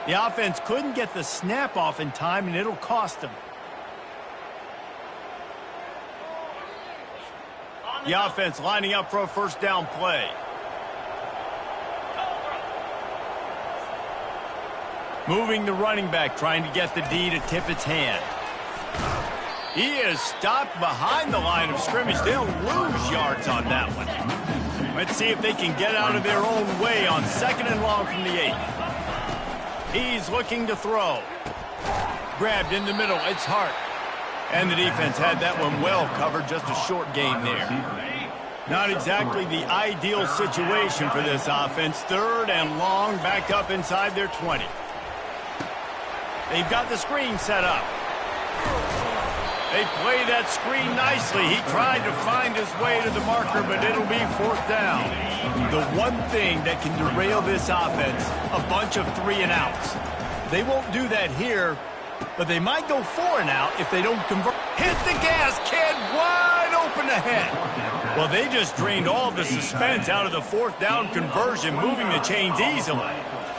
The offense couldn't get the snap off in time, and it'll cost them. The offense lining up for a first down play. Moving the running back, trying to get the D to tip its hand. He is stopped behind the line of scrimmage. They'll lose yards on that one. Let's see if they can get out of their own way on 2nd and long from the 8. He's looking to throw. Grabbed in the middle. It's Hart. And the defense had that one well covered. Just a short gain there. Not exactly the ideal situation for this offense. 3rd and long, back up inside their 20. They've got the screen set up. They play that screen nicely. He tried to find his way to the marker, but it'll be 4th down. The one thing that can derail this offense, a bunch of 3 and outs. They won't do that here, but they might go 4 and out if they don't convert. Hit the gas, kid, wide open ahead. Well, they just drained all the suspense out of the 4th down conversion, moving the chains easily.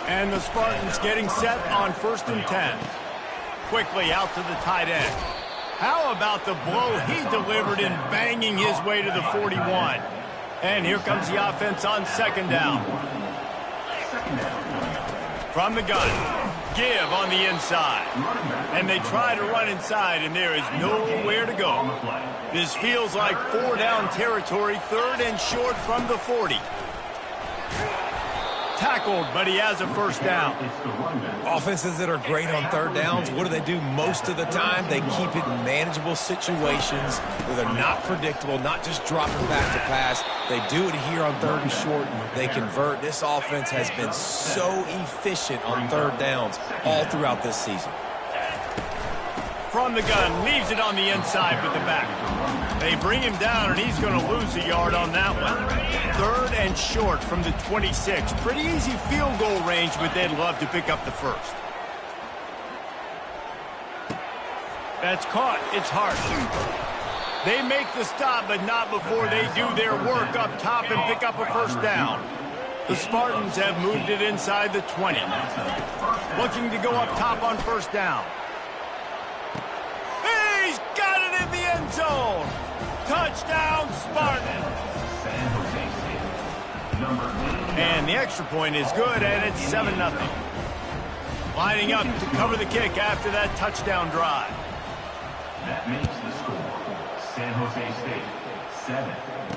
And the Spartans getting set on 1st and 10. Quickly out to the tight end. How about the blow he delivered in banging his way to the 41? And here comes the offense on 2nd down. From the gun, give on the inside. And they try to run inside, and there is nowhere to go. This feels like 4-down territory, 3rd and short from the 40. Tackled, but he has a first down. Offenses that are great on 3rd downs, what do most of the time? They keep it in manageable situations where they're not predictable, not just dropping back to pass. They do it here on 3rd and short. They convert. This offense has been so efficient on 3rd downs all throughout this season. From the gun, leaves it on the inside with the back. They bring him down, and he's going to lose a yard on that one. 3rd and short from the 26. Pretty easy field goal range, but they'd love to pick up the first. That's caught. It's Hart. They make the stop, but not before they do their work up top and pick up a first down. The Spartans have moved it inside the 20. Looking to go up top on first down. He's got it in the end zone. Touchdown, Spartans. And the extra point is good, and it's 7-0. Lining up to cover the kick after that touchdown drive. That makes the score. San Jose State, 7,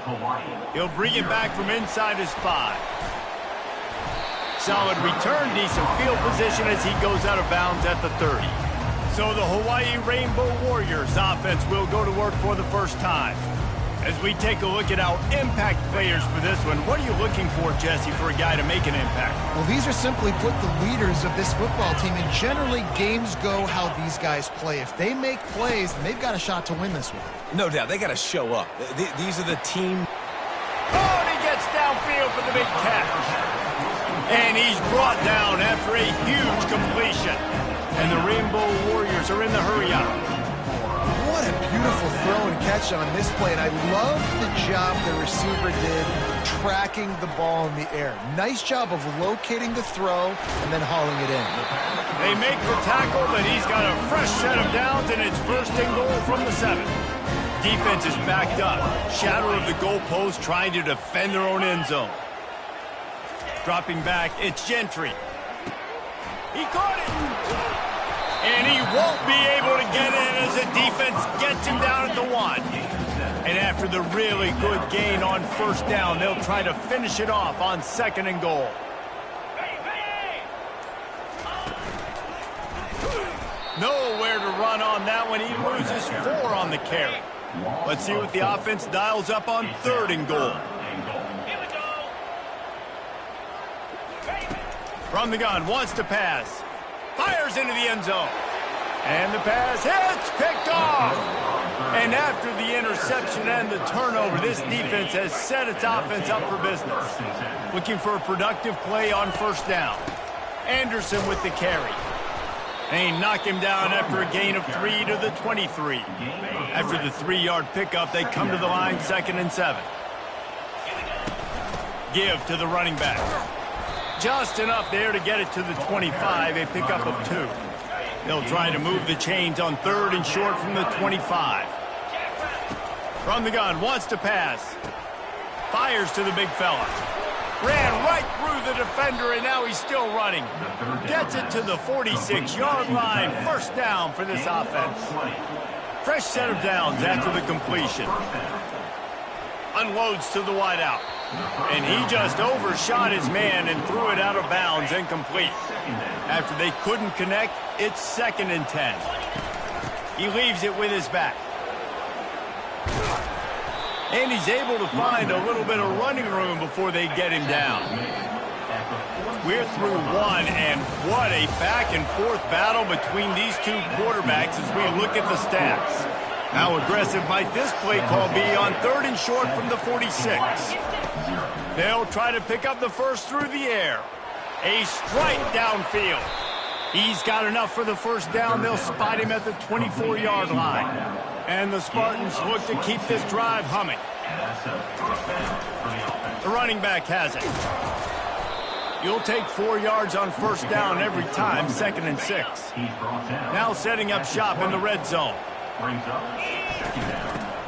Hawaii. He'll bring it back from inside his 5. Solid return, decent field position as he goes out of bounds at the 30. So the Hawaii Rainbow Warriors offense will go to work for the first time. As we take a look at our impact players for this one, what are you looking for, Jesse, for a guy to make an impact? Well, these are simply put the leaders of this football team, and generally games go how these guys play. If they make plays, then they've got a shot to win this one. No doubt, they got to show up. These are the team. Oh, and he gets downfield for the big catch. And he's brought down after a huge completion. And the Rainbow Warriors are in the hurry-up. What a beautiful throw and catch on this play, and I love the job the receiver did tracking the ball in the air. Nice job of locating the throw and then hauling it in. They make the tackle, but he's got a fresh set of downs, and it's 1st and goal from the 7. Defense is backed up. Shadow of the goalpost trying to defend their own end zone. Dropping back, it's Gentry. He caught it. And he won't be able to get in as the defense gets him down at the 1. And after the really good gain on first down, they'll try to finish it off on 2nd and goal. Nowhere to run on that one. He loses 4 on the carry. Let's see what the offense dials up on 3rd and goal. From the gun, wants to pass. Fires into the end zone. And the pass hits, picked off. And after the interception and the turnover, this defense has set its offense up for business. Looking for a productive play on first down. Anderson with the carry. They knock him down after a gain of 3 to the 23. After the 3-yard pickup, they come to the line 2nd and 7. Give to the running back. Just enough there to get it to the 25, a pickup of 2. They'll try to move the chains on 3rd and short from the 25. From the gun, wants to pass. Fires to the big fella. Ran right through the defender, and now he's still running. Gets it to the 46-yard line. First down for this offense. Fresh set of downs after the completion. Unloads to the wideout. And he just overshot his man and threw it out of bounds, incomplete. After they couldn't connect, it's 2nd and 10. He leaves it with his back. And he's able to find a little bit of running room before they get him down. We're through 1, and what a back-and-forth battle between these two quarterbacks as we look at the stats. How aggressive might this play call be on 3rd and short from the 46? They'll try to pick up the first through the air. A strike downfield. He's got enough for the first down. They'll spot him at the 24-yard line. And the Spartans look to keep this drive humming. The running back has it. You'll take 4 yards on first down every time, 2nd and 6. Now setting up shop in the red zone.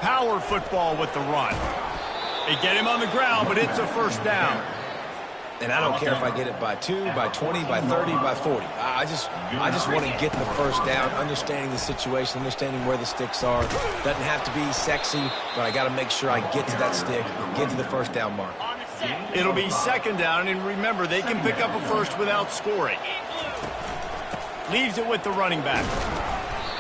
Power football with the run. They get him on the ground, but it's a first down. And I don't care if I get it by 2, by 20, by 30, by 40. I just want to get the first down, understanding the situation, understanding where the sticks are. Doesn't have to be sexy, but I got to make sure I get to that stick, get to the first down mark. It'll be 2nd down, and remember, they can pick up a first without scoring. Leaves it with the running back.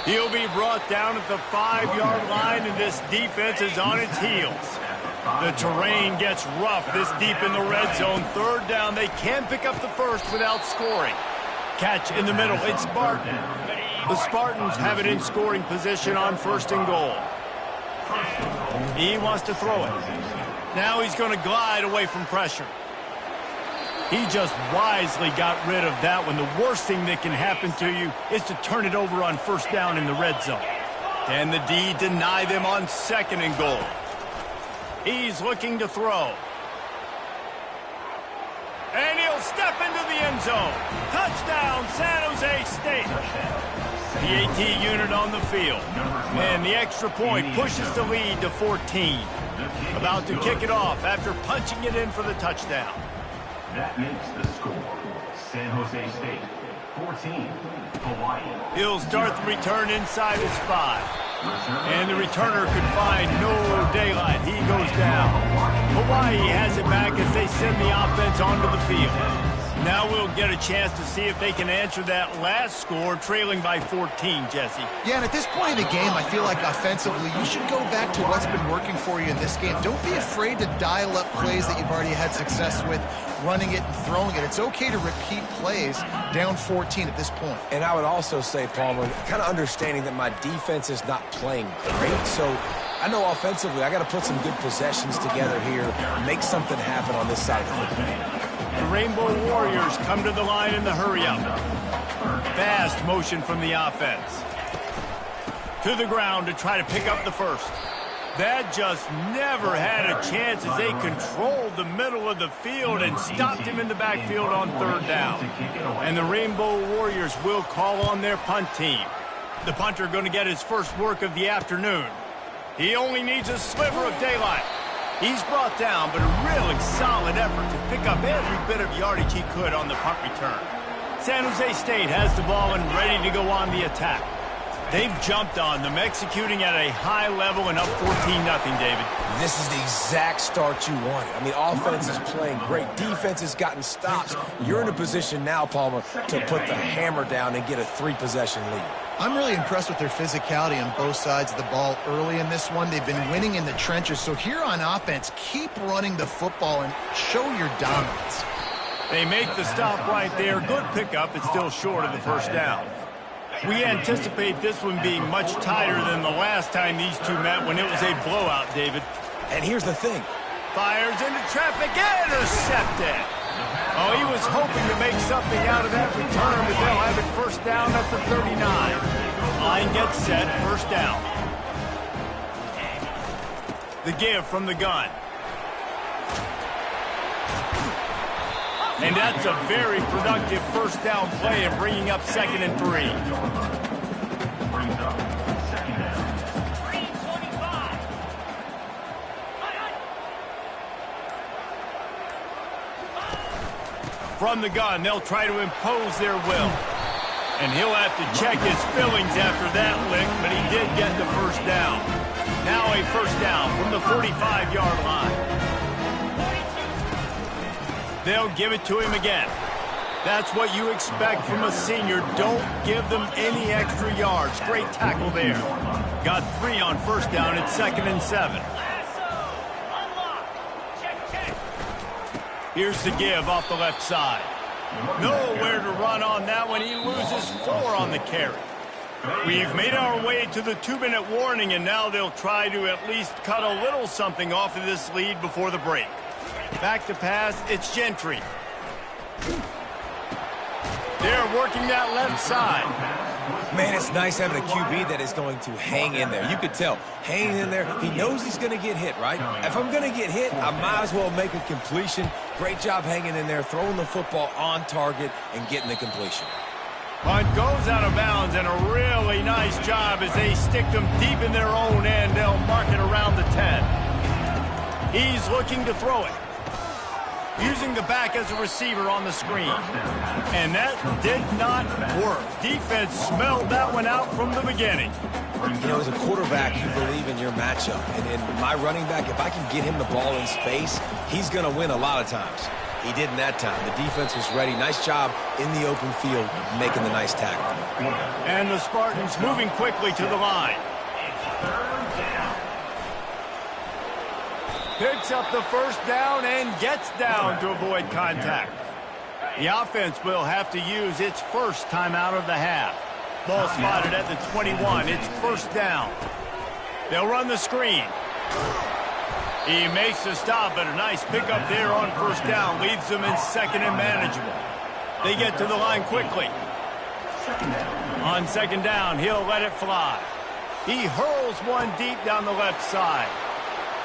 He'll be brought down at the 5-yard line, and this defense is on its heels. The terrain gets rough this deep in the red zone. 3rd down, they can pick up the first without scoring. Catch in the middle, it's Spartan. The Spartans have it in scoring position on 1st and goal. He wants to throw it. Now he's going to glide away from pressure. He just wisely got rid of that one. The worst thing that can happen to you is to turn it over on 1st down in the red zone. Can the D deny them on 2nd and goal? He's looking to throw. And he'll step into the end zone. Touchdown, San Jose State. The AT unit on the field. And the extra point pushes the lead to 14. About to kick it off after punching it in for the touchdown. That makes the score. San Jose State, 14, Hawaii. He'll start the return inside his 5. And the returner could find no daylight. He goes down. Hawaii has it back as they send the offense onto the field. Now we'll get a chance to see if they can answer that last score, trailing by 14, Jesse. Yeah, and at this point in the game, I feel like offensively, you should go back to what's been working for you in this game. Don't be afraid to dial up plays that you've already had success with, running it and throwing it. It's okay to repeat plays down 14 at this point. And I would also say, Palmer, kind of understanding that my defense is not playing great, so I know offensively I got to put some good possessions together here, make something happen on this side of the football. The Rainbow Warriors come to the line in the hurry-up. Fast motion from the offense. To the ground to try to pick up the first. That just never had a chance as they controlled the middle of the field and stopped him in the backfield on 3rd down. And the Rainbow Warriors will call on their punt team. The punter going to get his first work of the afternoon. He only needs a sliver of daylight. He's brought down, but a really solid effort to pick up every bit of yardage he could on the punt return. San Jose State has the ball and ready to go on the attack. They've jumped on them, executing at a high level and up 14-0, David. This is the exact start you wanted. I mean, offense is playing great. Defense has gotten stops. You're in a position now, Palmer, to put the hammer down and get a 3-possession lead. I'm really impressed with their physicality on both sides of the ball early in this one. They've been winning in the trenches. So here on offense, keep running the football and show your dominance. They make the stop right there. Good pickup. It's still short of the first down. We anticipate this one being much tighter than the last time these two met when it was a blowout, David. And here's the thing. Fires into traffic. Intercepted. Oh, he was hoping to make something out of that return, but they'll have it first down at the 39. Line gets set, first down. The give from the gun. And that's a very productive first down play and bringing up 2nd and 3. Brings up second down. From the gun, they'll try to impose their will. And he'll have to check his feelings after that lick, but he did get the first down. Now a first down from the 45-yard line. They'll give it to him again. That's what you expect from a senior. Don't give them any extra yards. Great tackle there. Got 3 on first down. It's 2nd and 7. Here's the give off the left side. Nowhere to run on that one. He loses 4 on the carry. We've made our way to the 2-minute warning, and now they'll try to at least cut a little something off of this lead before the break. Back to pass, it's Gentry. They're working that left side. Man, it's nice having a QB that is going to hang in there. You could tell, hanging in there, he knows he's going to get hit, right? If I'm going to get hit, I might as well make a completion. Great job hanging in there, throwing the football on target and getting the completion. Punt goes out of bounds, and a really nice job as they stick them deep in their own end. They'll mark it around the 10. He's looking to throw it. Using the back as a receiver on the screen. And that did not work. Defense smelled that one out from the beginning. You know, as a quarterback, you believe in your matchup. And in my running back, if I can get him the ball in space, he's going to win a lot of times. He didn't that time. The defense was ready. Nice job in the open field, making the nice tackle. And the Spartans moving quickly to the line. Picks up the first down and gets down to avoid contact. The offense will have to use its first timeout of the half. Ball spotted at the 21. It's first down. They'll run the screen. He makes the stop, but a nice pickup there on first down. Leaves them in 2nd and manageable. They get to the line quickly. On 2nd down, he'll let it fly. He hurls one deep down the left side.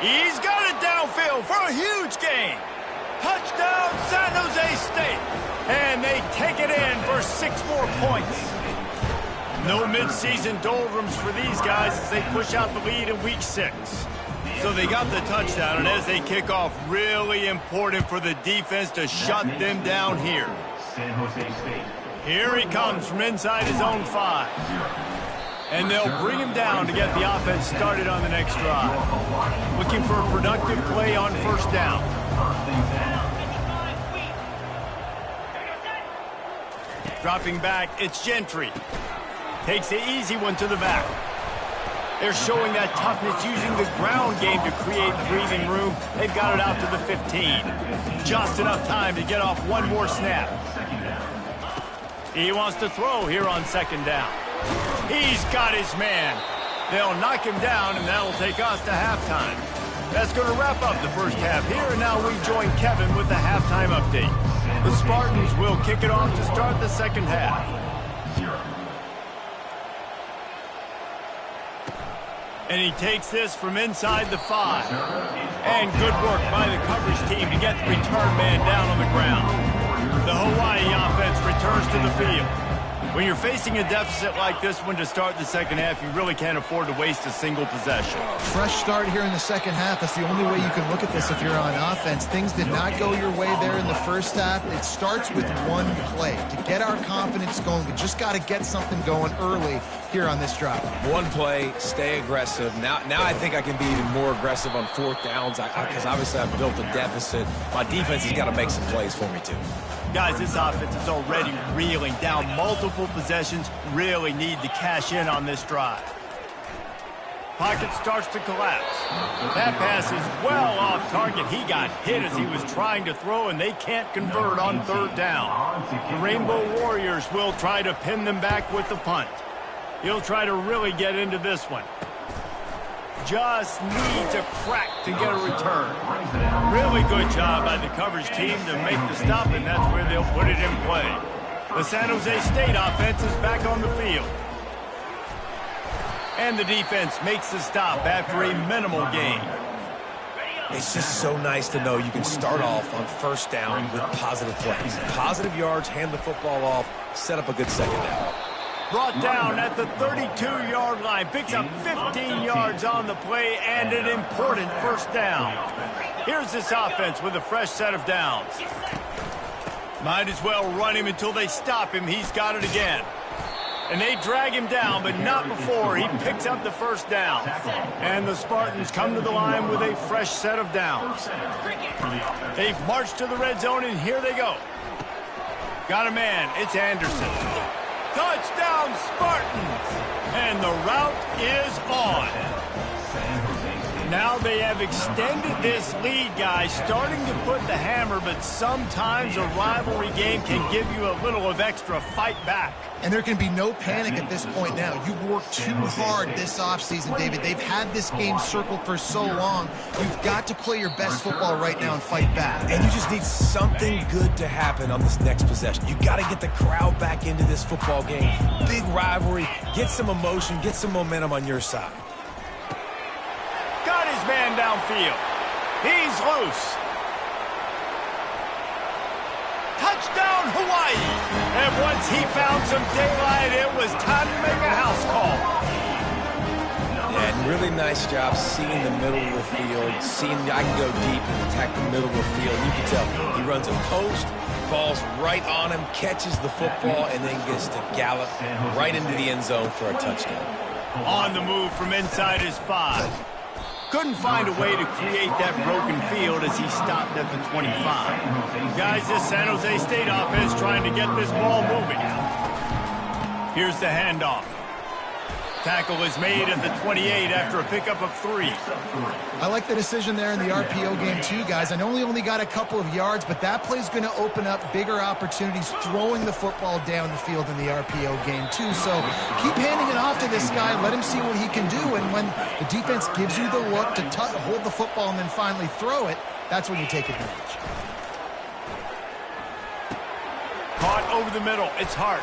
He's got it downfield for a huge gain. Touchdown, San Jose State. And they take it in for 6 more points. No midseason doldrums for these guys as they push out the lead in week 6. So they got the touchdown, and as they kick off, really important for the defense to shut them down here. San Jose State. Here he comes from inside his own 5. And they'll bring him down to get the offense started on the next drive. Looking for a productive play on first down. Dropping back, it's Gentry. Takes the easy one to the back. They're showing that toughness using the ground game to create breathing room. They've got it out to the 15. Just enough time to get off one more snap. He wants to throw here on 2nd down. He's got his man. They'll knock him down, and that'll take us to halftime. That's going to wrap up the first half here, and now we join Kevin with the halftime update. The Spartans will kick it off to start the second half. And he takes this from inside the 5. And good work by the coverage team to get the return man down on the ground. The Hawaii offense returns to the field. When you're facing a deficit like this one to start the second half, you really can't afford to waste a single possession. Fresh start here in the second half. That's the only way you can look at this if you're on offense. Things did not go your way there in the first half. It starts with one play. To get our confidence going, we just got to get something going early here on this drive. One play, stay aggressive. Now I think I can be even more aggressive on 4th downs because obviously I've built a deficit. My defense has got to make some plays for me too. Guys, this offense is already reeling down multiple possessions. Really need to cash in on this drive. Pocket starts to collapse. That pass is well off target. He got hit as he was trying to throw, and they can't convert on 3rd down. The Rainbow Warriors will try to pin them back with the punt. He'll try to really get into this one. Just needs a crack to get a return. Really good job by the coverage team to make the stop, and that's where they'll put it in play. The San Jose State offense is back on the field. And the defense makes the stop after a minimal gain. It's just so nice to know you can start off on first down with positive plays. Positive yards, hand the football off, set up a good second down. Brought down at the 32-yard line. Picks up 15 yards on the play and an important first down. Here's this offense with a fresh set of downs. Might as well run him until they stop him. He's got it again. And they drag him down, but not before he picks up the first down. And the Spartans come to the line with a fresh set of downs. They've marched to the red zone, and here they go. Got a man. It's Anderson. Touchdown, Spartans! And the route is on. Now they have extended this lead, guys, starting to put the hammer, but sometimes a rivalry game can give you a little of extra fight back. And there can be no panic at this point now. You've worked too hard this offseason, David. They've had this game circled for so long. You've got to play your best football right now and fight back. And you just need something good to happen on this next possession. You got to get the crowd back into this football game. Big rivalry. Get some emotion. Get some momentum on your side. Got his man downfield. He's loose. Touchdown, Hawaii. And once he found some daylight, it was time to make a house call. Yeah, and really nice job seeing the middle of the field, seeing I can go deep and attack the middle of the field. You can tell he runs a post, ball's right on him, catches the football, and then gets to gallop right into the end zone for a touchdown. On the move from inside his 5. Couldn't find a way to create that broken field as he stopped at the 25. Guys, this San Jose State offense trying to get this ball moving. Here's the handoff. Tackle is made at the 28 after a pickup of 3. I like the decision there in the RPO game too, guys. I know he only got a couple of yards, but that play's going to open up bigger opportunities throwing the football down the field in the RPO game too. So keep handing it off to this guy. Let him see what he can do. And when the defense gives you the look to hold the football and then finally throw it, that's when you take advantage. Caught over the middle. It's Hart.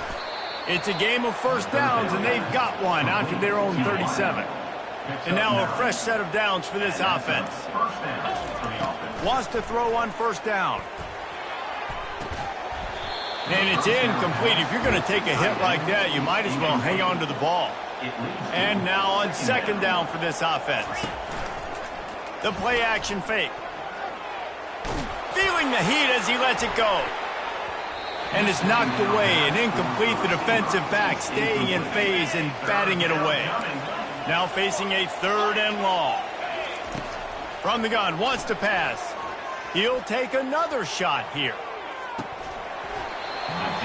It's a game of first downs, and they've got one out to their own 37. And now a fresh set of downs for this offense. Wants to throw on first down. And it's incomplete. If you're going to take a hit like that, you might as well hang on to the ball. And now on second down for this offense. The play action fake. Feeling the heat as he lets it go. And is knocked away and incomplete. The defensive back staying in phase and batting it away. Now facing a 3rd and long. From the gun, wants to pass. He'll take another shot here.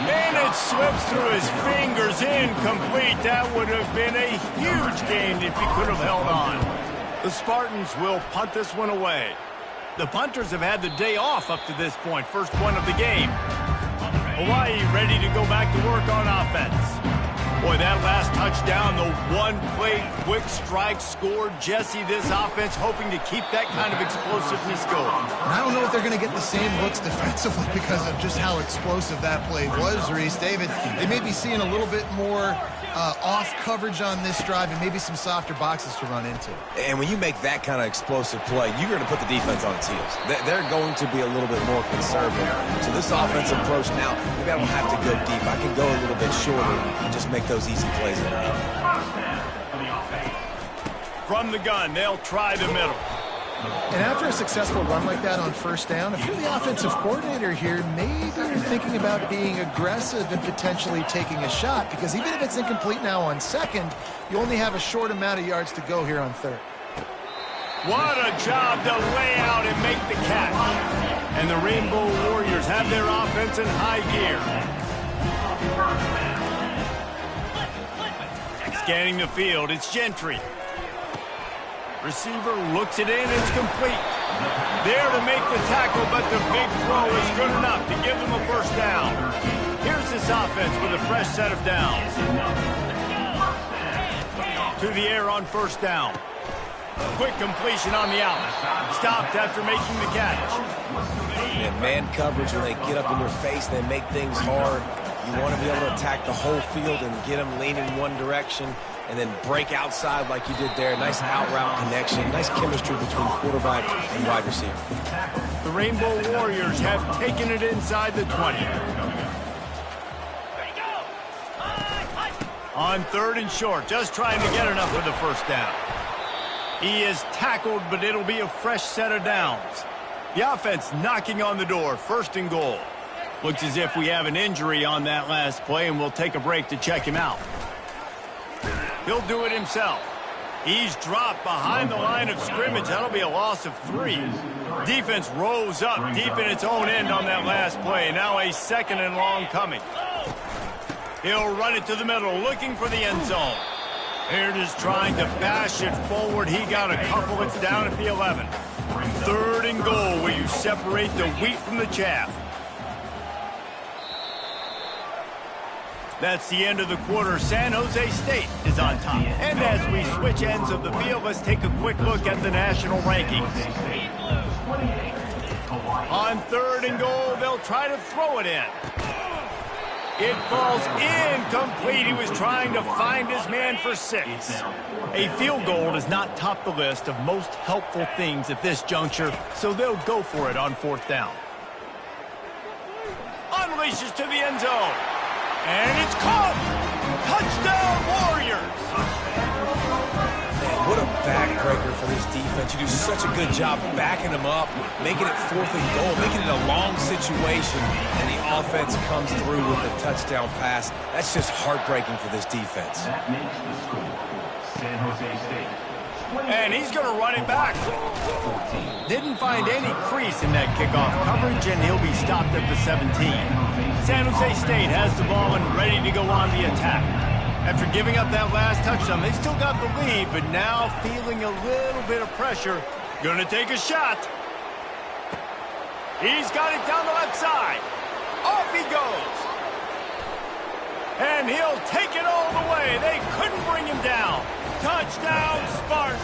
And it slips through his fingers, incomplete. That would have been a huge gain if he could have held on. The Spartans will punt this one away. The punters have had the day off up to this point. First one of the game. Hawaii ready to go back to work on offense. Boy, that last touchdown, the one-play quick strike scored. Jesse, this offense hoping to keep that kind of explosiveness going. And I don't know if they're going to get the same looks defensively because of just how explosive that play was, Reese. David, they may be seeing a little bit more off coverage on this drive and maybe some softer boxes to run into. And when you make that kind of explosive play, you're going to put the defense on its heels. They're going to be a little bit more conservative. So this offensive approach now, maybe I don't have to go deep. I can go a little bit shorter and just make those easy plays. From the gun, they'll try the middle. And after a successful run like that on first down, if you're the offensive coordinator here, maybe you're thinking about being aggressive and potentially taking a shot, because even if it's incomplete now on second, you only have a short amount of yards to go here on third. What a job to lay out and make the catch. And the Rainbow Warriors have their offense in high gear. Scanning the field, it's Gentry. Receiver looks it in, it's complete. There to make the tackle, but the big throw is good enough to give them a first down. Here's this offense with a fresh set of downs. To the air on first down. Quick completion on the out. Stopped after making the catch. And man coverage, when they get up in your face, they make things hard. You want to be able to attack the whole field and get them leaning one direction. and then break outside like you did there. Nice out-route connection, nice chemistry between quarterback and wide receiver. The Rainbow Warriors have taken it inside the 20. On 3rd and short, just trying to get enough for the first down. He is tackled, but it'll be a fresh set of downs. The offense knocking on the door, 1st and goal. Looks as if we have an injury on that last play, and we'll take a break to check him out. He'll do it himself. He's dropped behind the line of scrimmage. That'll be a loss of 3. Defense rose up deep in its own end on that last play. Now a 2nd and long coming. He'll run it to the middle, looking for the end zone. Here it is trying to bash it forward. He got a couple. It's down at the 11. 3rd and goal, where you separate the wheat from the chaff. That's the end of the quarter. San Jose State is on top. And as we switch ends of the field, let's take a quick look at the national rankings. On 3rd and goal, they'll try to throw it in. It falls incomplete. He was trying to find his man for 6. A field goal does not top the list of most helpful things at this juncture, so they'll go for it on 4th down. Unleashes to the end zone. And it's caught! Touchdown, Warriors! Man, what a backbreaker for this defense. You do such a good job backing them up, making it 4th and goal, making it a long situation, and the offense comes through with a touchdown pass. That's just heartbreaking for this defense. That makes the score for San Jose State. And he's going to run it back. Didn't find any crease in that kickoff coverage, and he'll be stopped at the 17. San Jose State has the ball and ready to go on the attack. After giving up that last touchdown, they still got the lead, but now feeling a little bit of pressure. Going to take a shot. He's got it down the left side. Off he goes. And he'll take it all the way. They couldn't bring him down. Touchdown, Spartans.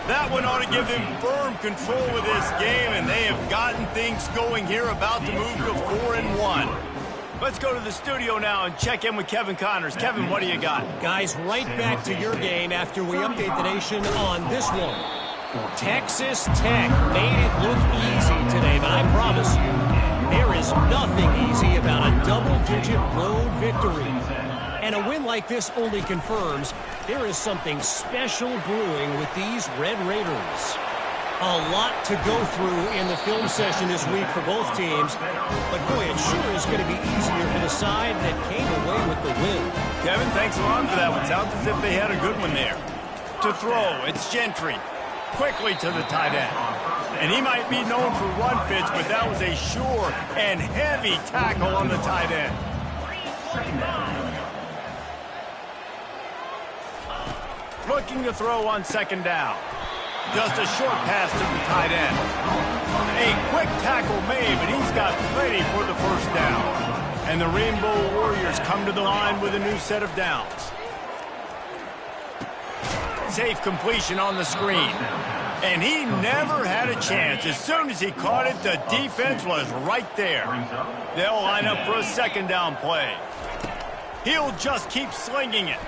That one ought to give them firm control of this game, and they have gotten things going here, about to move to 4-1. Let's go to the studio now and check in with Kevin Connors. Kevin, what do you got? Guys, right back to your game after we update the nation on this one. Texas Tech made it look easy today, but I promise you, there is nothing easy about a double-digit road victory. And a win like this only confirms there is something special brewing with these Red Raiders. A lot to go through in the film session this week for both teams, but boy, it sure is going to be easier for the side that came away with the win. Kevin, thanks a lot for that one. Sounds as if they had a good one there. To throw, it's Gentry. Quickly to the tight end. And he might be known for run fits, but that was a sure and heavy tackle on the tight end. Looking to throw on 2nd down. Just a short pass to the tight end. A quick tackle made, but he's got plenty for the 1st down. And the Rainbow Warriors come to the line with a new set of downs. Safe completion on the screen. And he never had a chance. As soon as he caught it, the defense was right there. They'll line up for a 2nd down play. He'll just keep slinging it.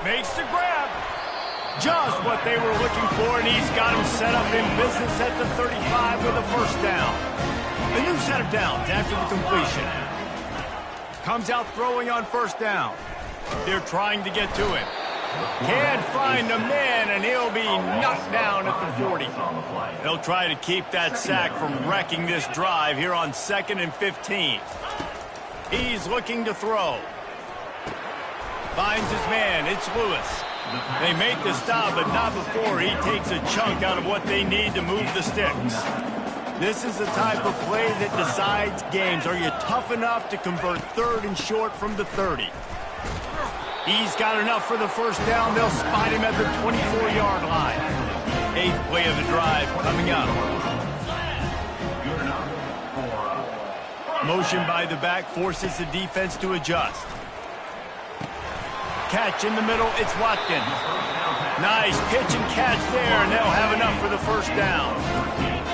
Makes the grab. Just what they were looking for, and he's got him set up in business at the 35 with a 1st down. A new set of downs after the completion. Comes out throwing on 1st down. They're trying to get to him. Can't find a man, and he'll be knocked down at the 40. They'll try to keep that sack from wrecking this drive here on 2nd and 15. He's looking to throw. Finds his man. It's Lewis. They make the stop, but not before he takes a chunk out of what they need to move the sticks. This is the type of play that decides games. Are you tough enough to convert 3rd and short from the 30? He's got enough for the 1st down. They'll spot him at the 24-yard line. 8th play of the drive coming up. Motion by the back forces the defense to adjust. Catch in the middle, it's Watkins. Nice pitch and catch there, and they'll have enough for the 1st down.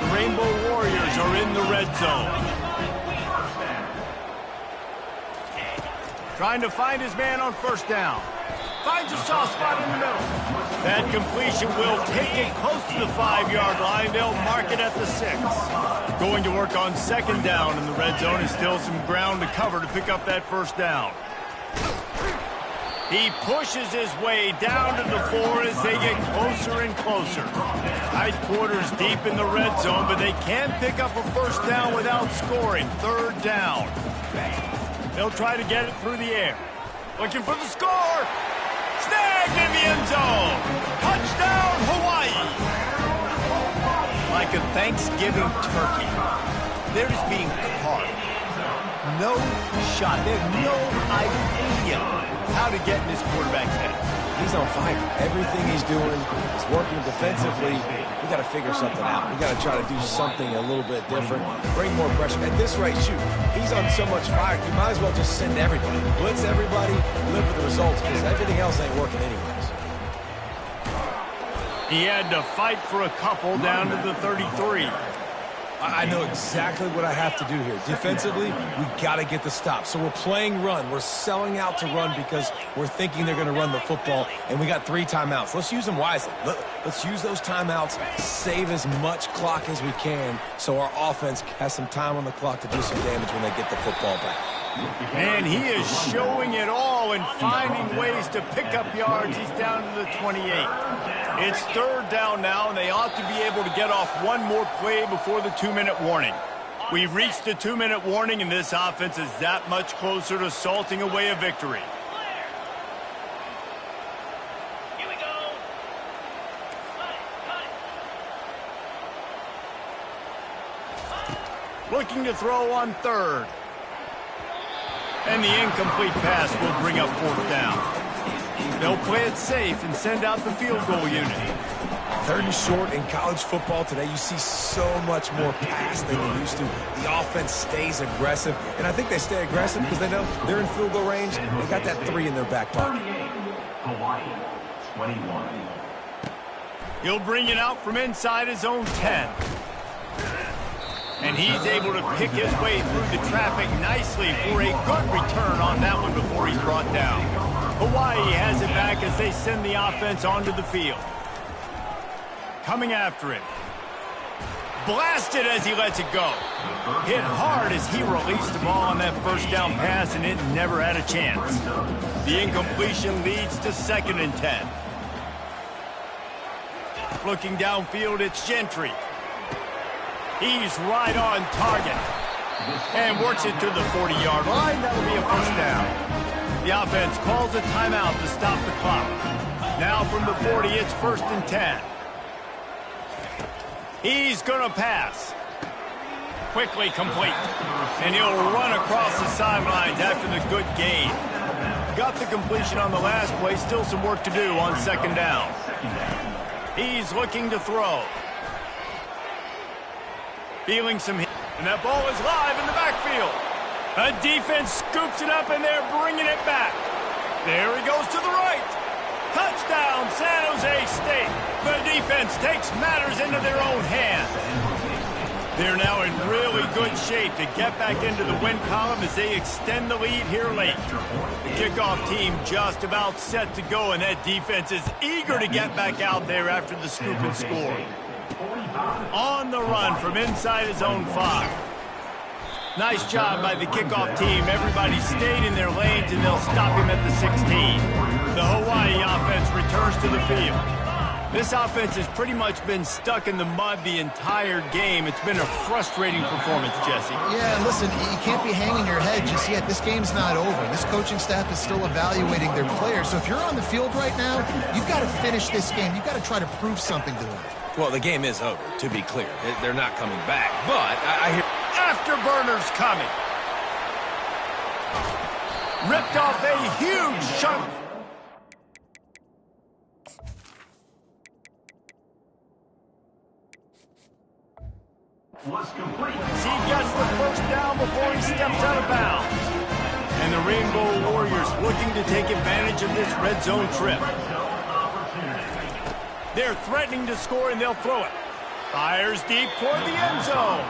The Rainbow Warriors are in the red zone. Trying to find his man on 1st down. finds a soft spot in the middle. That completion will take it close to the 5-yard line. They'll mark it at the 6. Going to work on second down in the red zone is still some ground to cover to pick up that first down. He pushes his way down to the 4 as they get closer and closer. Tight quarters deep in the red zone, but they can pick up a first down without scoring. Third down. They'll try to get it through the air. Looking for the score. Snagged in the end zone. Touchdown, Hawaii. Like a Thanksgiving turkey, they're just being carved. No shot. They have no idea how to get in this quarterback's head. He's on fire. Everything he's doing is working defensively. We got to figure something out. We got to try to do something a little bit different. Bring more pressure. At this rate, shoot, he's on so much fire. You might as well just send everybody. Blitz everybody, live with the results, because everything else ain't working anyways. He had to fight for a couple down to the 33. I know exactly what I have to do here. Defensively, we got to get the stop. So we're playing run. We're selling out to run because we're thinking they're going to run the football, and we got 3 timeouts. Let's use them wisely. Let's use those timeouts, save as much clock as we can so our offense has some time on the clock to do some damage when they get the football back. And he is showing it all and finding ways to pick up yards. He's down to the 28. It's third down now, and they ought to be able to get off one more play before the 2-minute warning. We've reached the 2-minute warning, and this offense is that much closer to salting away a victory. Here we go. Looking to throw on third. And the incomplete pass will bring up fourth down. They'll play it safe and send out the field goal unit. Third and short in college football today, you see so much more pass than you used to. The offense stays aggressive, and I think they stay aggressive because they know they're in field goal range. They got that 3 in their back pocket. Hawaii, 21. He'll bring it out from inside his own 10. And he's able to pick his way through the traffic nicely for a good return on that one before he's brought down. Hawaii has it back as they send the offense onto the field. Coming after it. Blasted as he lets it go. Hit hard as he released the ball on that first down pass, and it never had a chance. The incompletion leads to 2nd and 10. Looking downfield, it's Gentry. He's right on target and works it to the 40-yard line. That'll be a first down. The offense calls a timeout to stop the clock. Now from the 40, it's 1st and 10. He's going to pass. Quickly complete. And he'll run across the sidelines after the good gain. Got the completion on the last play. Still some work to do on 2nd down. He's looking to throw. Feeling some hit, and that ball is live in the backfield. A defense scoops it up, and they're bringing it back. There he goes to the right. Touchdown, San Jose State. The defense takes matters into their own hands. They're now in really good shape to get back into the win column as they extend the lead here late. The kickoff team just about set to go, and that defense is eager to get back out there after the scoop and score. On the run from inside his own 5. Nice job by the kickoff team. Everybody stayed in their lanes, and they'll stop him at the 16. The Hawaii offense returns to the field. This offense has pretty much been stuck in the mud the entire game. It's been a frustrating performance, Jesse. Yeah, listen, you can't be hanging your head just yet. This game's not over. This coaching staff is still evaluating their players. So if you're on the field right now, you've got to finish this game. You've got to try to prove something to them. Well, the game is over, to be clear. They're not coming back, but I hear... Afterburners coming. Ripped off a huge chunk. Was complete. He gets the first down before he steps out of bounds. And the Rainbow Warriors looking to take advantage of this red zone trip. They're threatening to score, and they'll throw it. Fires deep toward the end zone.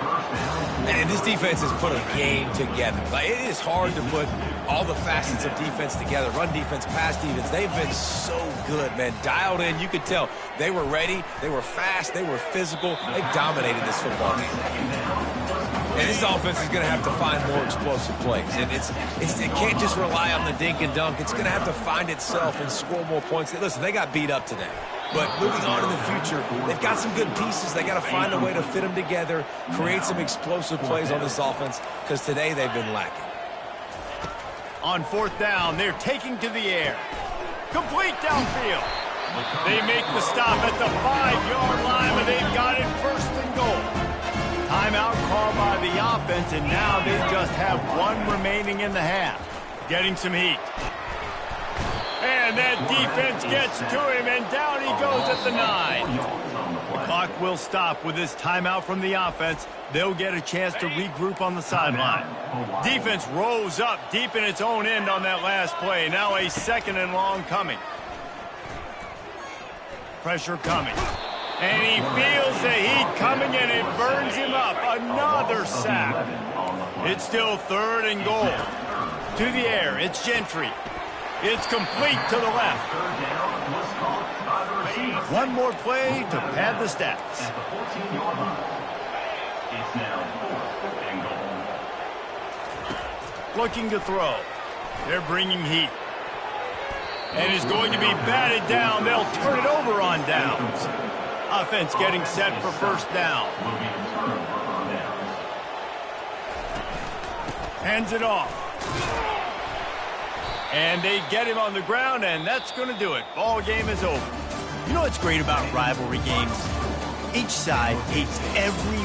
And this defense has put a game together. Like, it is hard to put all the facets of defense together. Run defense, pass defense. They've been so good, man. Dialed in. You could tell they were ready. They were fast. They were physical. They dominated this football game. And this offense is going to have to find more explosive plays. And it can't just rely on the dink and dunk. It's going to have to find itself and score more points. Listen, they got beat up today. But moving on in the future, they've got some good pieces. They got to find a way to fit them together, create some explosive plays on this offense, because today they've been lacking. On 4th down, they're taking to the air. Complete downfield. They make the stop at the 5-yard line, but they've got it 1st and goal. Timeout called by the offense, and now they just have 1 remaining in the half. Getting some heat. And that defense gets to him, and down he goes at the 9. The clock will stop with this timeout from the offense. They'll get a chance to regroup on the sideline. Defense rose up deep in its own end on that last play. Now a 2nd and long coming. Pressure coming. And he feels the heat coming, and it burns him up. Another sack. It's still 3rd and goal. To the air, it's Gentry. It's complete to the left. 1 more play to pad the stats. At the 14-yard line. It's now 4th and goal. Looking to throw. They're bringing heat. And is going to be batted down. They'll turn it over on downs. Offense getting set for 1st down. Hands it off. And they get him on the ground, and that's going to do it. Ball game is over. You know what's great about rivalry games? Each side hates every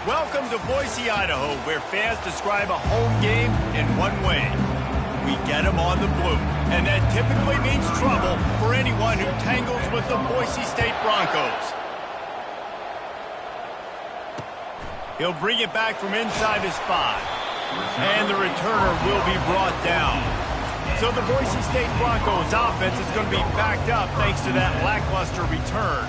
Welcome to Boise, Idaho, where fans describe a home game in one way. We get them on the blue, and that typically means trouble for anyone who tangles with the Boise State Broncos. He'll bring it back from inside his 5, and the returner will be brought down. So the Boise State Broncos offense is going to be backed up thanks to that lackluster return.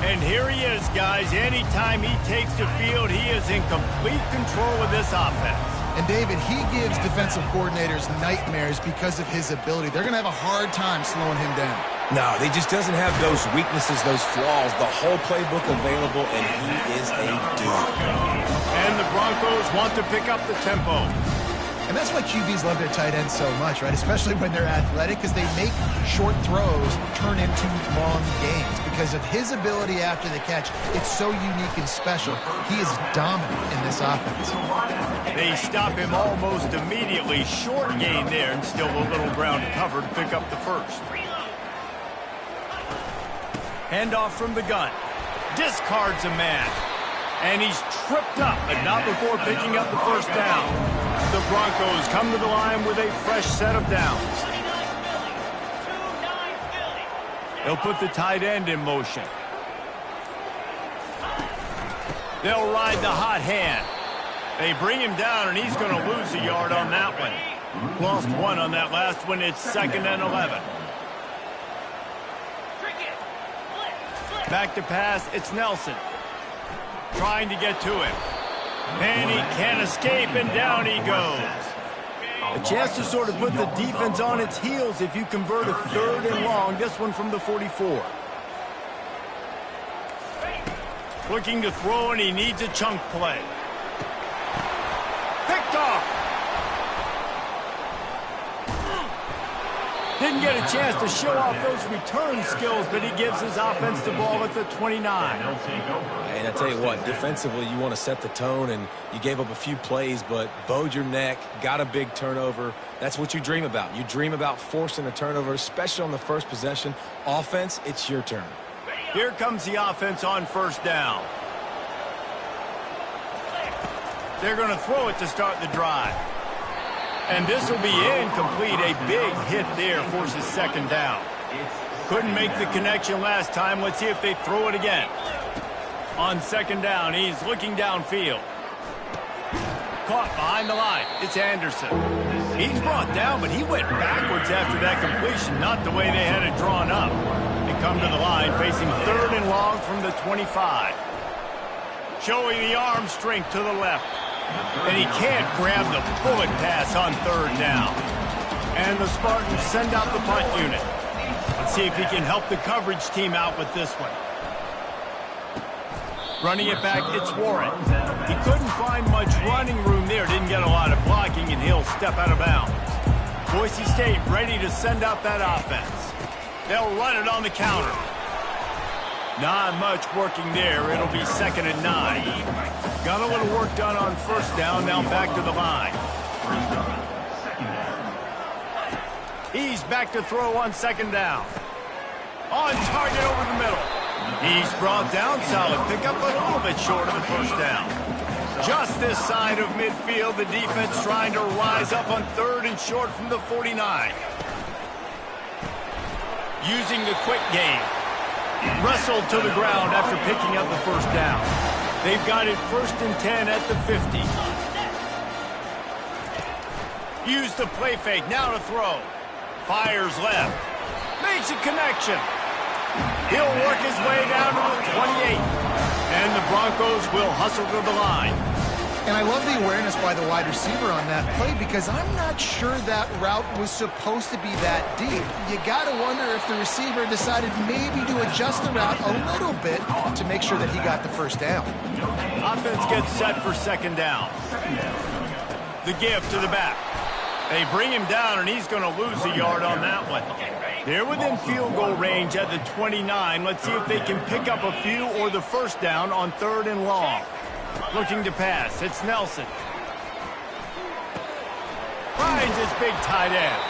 And here he is, guys. Anytime he takes the field, he is in complete control of this offense. And David, he gives defensive coordinators nightmares because of his ability. They're going to have a hard time slowing him down. No, he just doesn't have those weaknesses, those flaws, the whole playbook available, and he is a dude. And the Broncos want to pick up the tempo. And that's why QBs love their tight ends so much, right? Especially when they're athletic, because they make short throws turn into long games. Because of his ability after the catch, it's so unique and special. He is dominant in this offense. They stop him almost immediately. Short gain there, and still a little ground to cover to pick up the first. Handoff from the gun. Discards a man. And he's tripped up, but not before picking up the first down. The Broncos come to the line with a fresh set of downs. They'll put the tight end in motion. They'll ride the hot hand. They bring him down, and he's going to lose a yard on that one. Lost 1 on that last one. It's 2nd and 11. Back to pass. It's Nelson. Trying to get to him. And he can't escape, and down he goes. A chance to sort of put the defense on its heels if you convert a 3rd and long. This one from the 44. Looking to throw, and he needs a chunk play. Picked off. Didn't get a chance to show off those return skills, but he gives his offense the ball at the 29. And I tell you what, defensively, you want to set the tone, and you gave up a few plays, but bowed your neck, got a big turnover. That's what you dream about. You dream about forcing a turnover, especially on the first possession. Offense, it's your turn. Here comes the offense on first down. They're going to throw it to start the drive. And this will be incomplete. A big hit there forces 2nd down. Couldn't make the connection last time. Let's see if they throw it again. On 2nd down, he's looking downfield. Caught behind the line. It's Anderson. He's brought down, but he went backwards after that completion, not the way they had it drawn up. They come to the line facing 3rd and long from the 25. Showing the arm strength to the left. And he can't grab the bullet pass on 3rd down. And the Spartans send out the punt unit. Let's see if he can help the coverage team out with this one. Running it back, it's Warren. He couldn't find much running room there. Didn't get a lot of blocking, and he'll step out of bounds. Boise State ready to send out that offense. They'll run it on the counter. Not much working there. It'll be 2nd and 9. Got a little work done on first down. Now back to the line. He's back to throw on 2nd down. On target over the middle. He's brought down. Solid pickup, but a little bit short of the first down. Just this side of midfield, the defense trying to rise up on 3rd and short from the 49. Using the quick game. Wrestled to the ground after picking up the first down. They've got it 1st and 10 at the 50. Use the play fake. Now to throw. Fires left. Makes a connection. He'll work his way down to the 28. And the Broncos will hustle to the line. And I love the awareness by the wide receiver on that play because I'm not sure that route was supposed to be that deep. You got to wonder if the receiver decided maybe to adjust the route a little bit to make sure that he got the first down. Offense gets set for 2nd down. The give to the back. They bring him down, and he's going to lose a yard on that one. They're within field goal range at the 29. Let's see if they can pick up a few or the first down on 3rd and long. Looking to pass. It's Nelson. Finds his big tight end.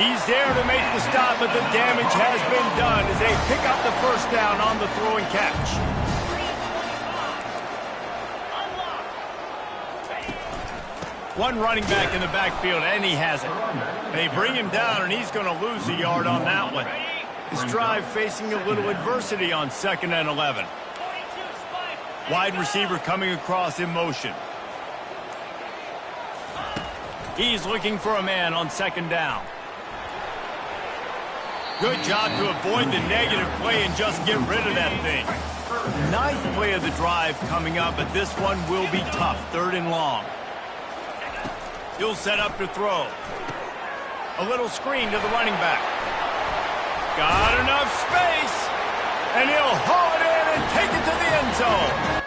He's there to make the stop, but the damage has been done as they pick up the first down on the throw and catch. One running back in the backfield, and he has it. They bring him down, and he's going to lose a yard on that one. His drive facing a little adversity on 2nd and 11. Wide receiver coming across in motion. He's looking for a man on 2nd down. Good job to avoid the negative play and just get rid of that thing. Ninth play of the drive coming up, but this one will be tough. 3rd and long. He'll set up to throw. A little screen to the running back. Got enough space, and he'll haul it in and take it to the end zone.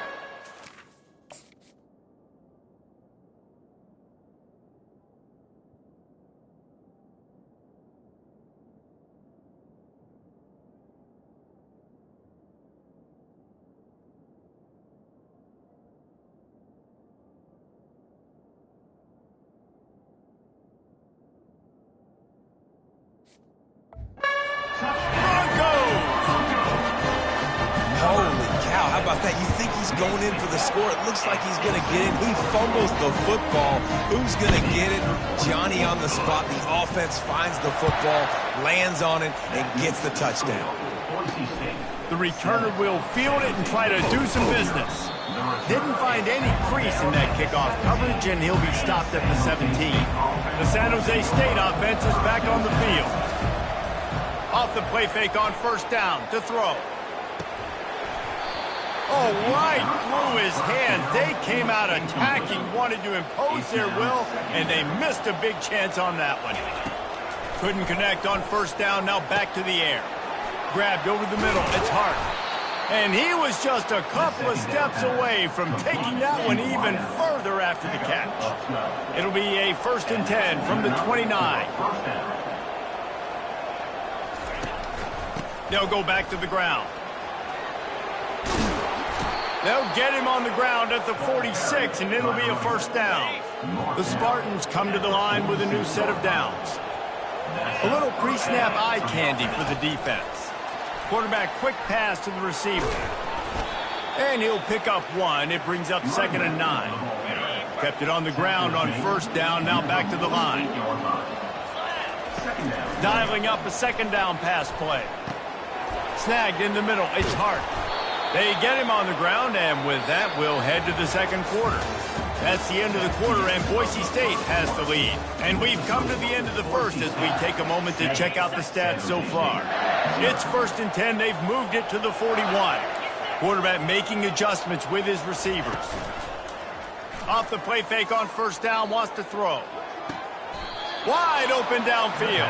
That you think he's going in for the score. It looks like he's going to get it. He fumbles the football. Who's going to get it? Johnny on the spot. The offense finds the football, lands on it, and gets the touchdown. The returner will field it and try to do some business. Didn't find any crease in that kickoff coverage, and he'll be stopped at the 17. The San Jose State offense is back on the field. Off the play fake on 1st down to throw. Oh, right through his hands. They came out attacking, wanted to impose their will, and they missed a big chance on that one. Couldn't connect on 1st down, now back to the air. Grabbed over the middle, it's Hart. And he was just a couple of steps away from taking that one even further after the catch. It'll be a 1st and 10 from the 29. They'll go back to the ground. They'll get him on the ground at the 46, and it'll be a 1st down. The Spartans come to the line with a new set of downs. A little pre-snap eye candy for the defense. Quarterback quick pass to the receiver. And he'll pick up one. It brings up 2nd and 9. Kept it on the ground on 1st down, now back to the line. Dialing up a 2nd down pass play. Snagged in the middle, it's Hart. They get him on the ground, and with that, we'll head to the 2nd quarter. That's the end of the quarter, and Boise State has the lead. And we've come to the end of the 1st as we take a moment to check out the stats so far. It's 1st and 10. They've moved it to the 41. Quarterback making adjustments with his receivers. Off the play fake on 1st down, wants to throw. Wide open downfield.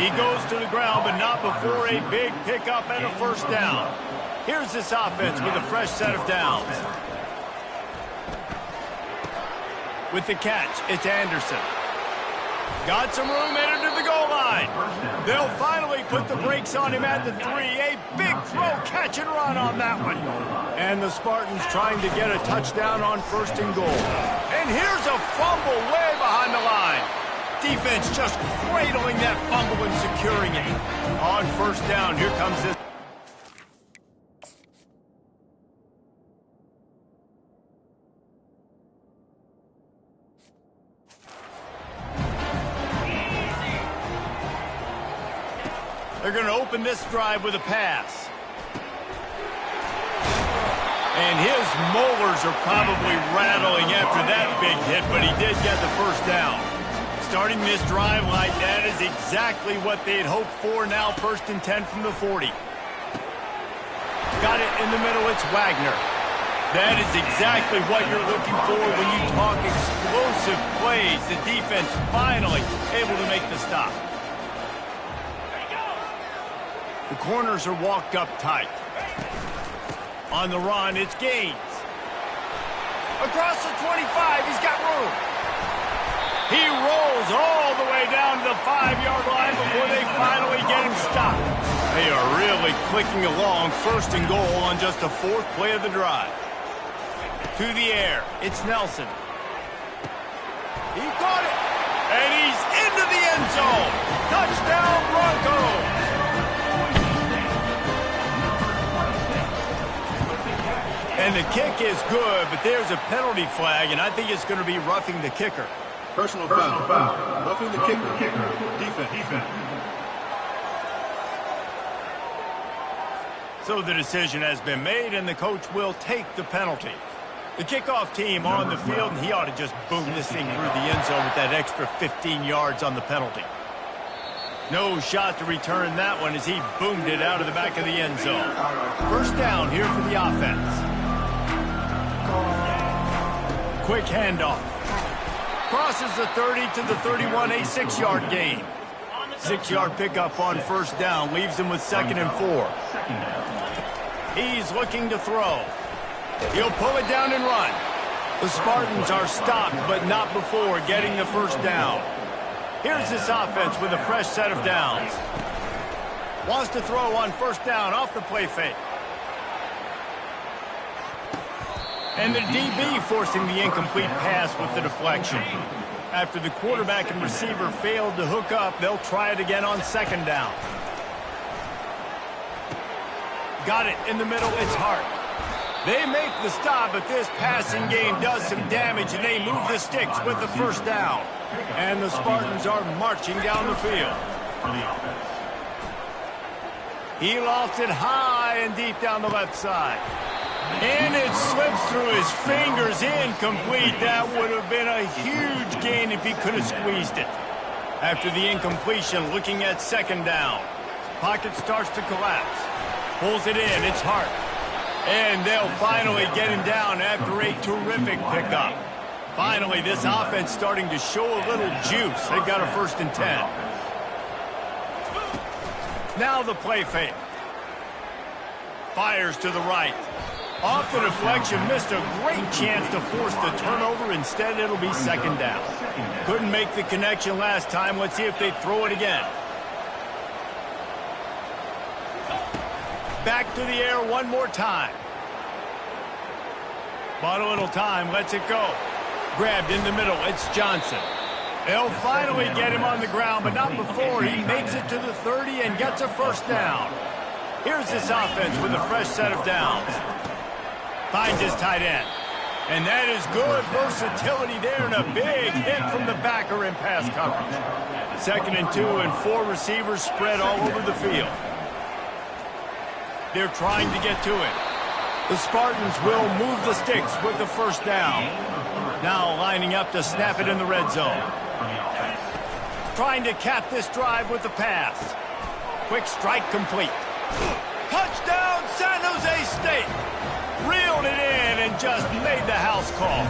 He goes to the ground, but not before a big pickup and a 1st down. Here's this offense with a fresh set of downs. With the catch, it's Anderson. Got some room, headed to the goal line. They'll finally put the brakes on him at the 3. A big throw, catch and run on that one. And the Spartans trying to get a touchdown on 1st and goal. And here's a fumble way behind the line. Defense just cradling that fumble and securing it. On 1st down, here comes this. They're going to open this drive with a pass. And his molars are probably rattling after that big hit, but he did get the 1st down. Starting this drive like that is exactly what they'd hoped for. Now 1st and 10 from the 40. Got it in the middle, it's Wagner. That is exactly what you're looking for when you talk explosive plays. The defense finally able to make the stop. The corners are walked up tight. On the run, it's Gaines. Across the 25, he's got room. He rolls all the way down to the 5-yard line before they finally get him stopped. They are really clicking along, 1st and goal on just the 4th play of the drive. To the air, it's Nelson. He caught it, and he's into the end zone. Touchdown, Broncos. And the kick is good, but there's a penalty flag, and I think it's going to be roughing the kicker. Personal foul. Roughing the kicker. Defense. So the decision has been made, and the coach will take the penalty. The kickoff team on the field, and he ought to just boom this thing through the end zone with that extra 15 yards on the penalty. No shot to return that one as he boomed it out of the back of the end zone. First down here for the offense. Quick handoff. Crosses the 30 to the 31, a 6-yard gain. 6-yard pickup on first down, leaves him with 2nd and 4. He's looking to throw. He'll pull it down and run. The Spartans are stopped, but not before getting the first down. Here's this offense with a fresh set of downs. Wants to throw on first down off the play fake. And the DB forcing the incomplete pass with the deflection. After the quarterback and receiver failed to hook up, they'll try it again on 2nd down. Got it in the middle, it's Hart. They make the stop, but this passing game does some damage, and they move the sticks with the first down. And the Spartans are marching down the field. He lofts it high and deep down the left side. And it slips through his fingers, incomplete. That would have been a huge gain if he could have squeezed it. After the incompletion, looking at 2nd down. Pocket starts to collapse. Pulls it in, it's Hart. And they'll finally get him down after a terrific pickup. Finally, this offense starting to show a little juice. They've got a 1st and 10. Now the play fake. Fires to the right. Off the deflection, missed a great chance to force the turnover. Instead, it'll be 2nd down. Couldn't make the connection last time. Let's see if they throw it again. Back to the air one more time. Bought a little time, lets it go. Grabbed in the middle, it's Johnson. They'll finally get him on the ground, but not before he makes it to the 30 and gets a first down. Here's this offense with a fresh set of downs. Finds his tight end. And that is good versatility there and a big hit from the backer in pass coverage. 2nd and 2 and 4 receivers spread all over the field. They're trying to get to it. The Spartans will move the sticks with the first down. Now lining up to snap it in the red zone. Trying to cap this drive with the pass. Quick strike complete. Touchdown, San Jose State. Reeled it in and just made the house call.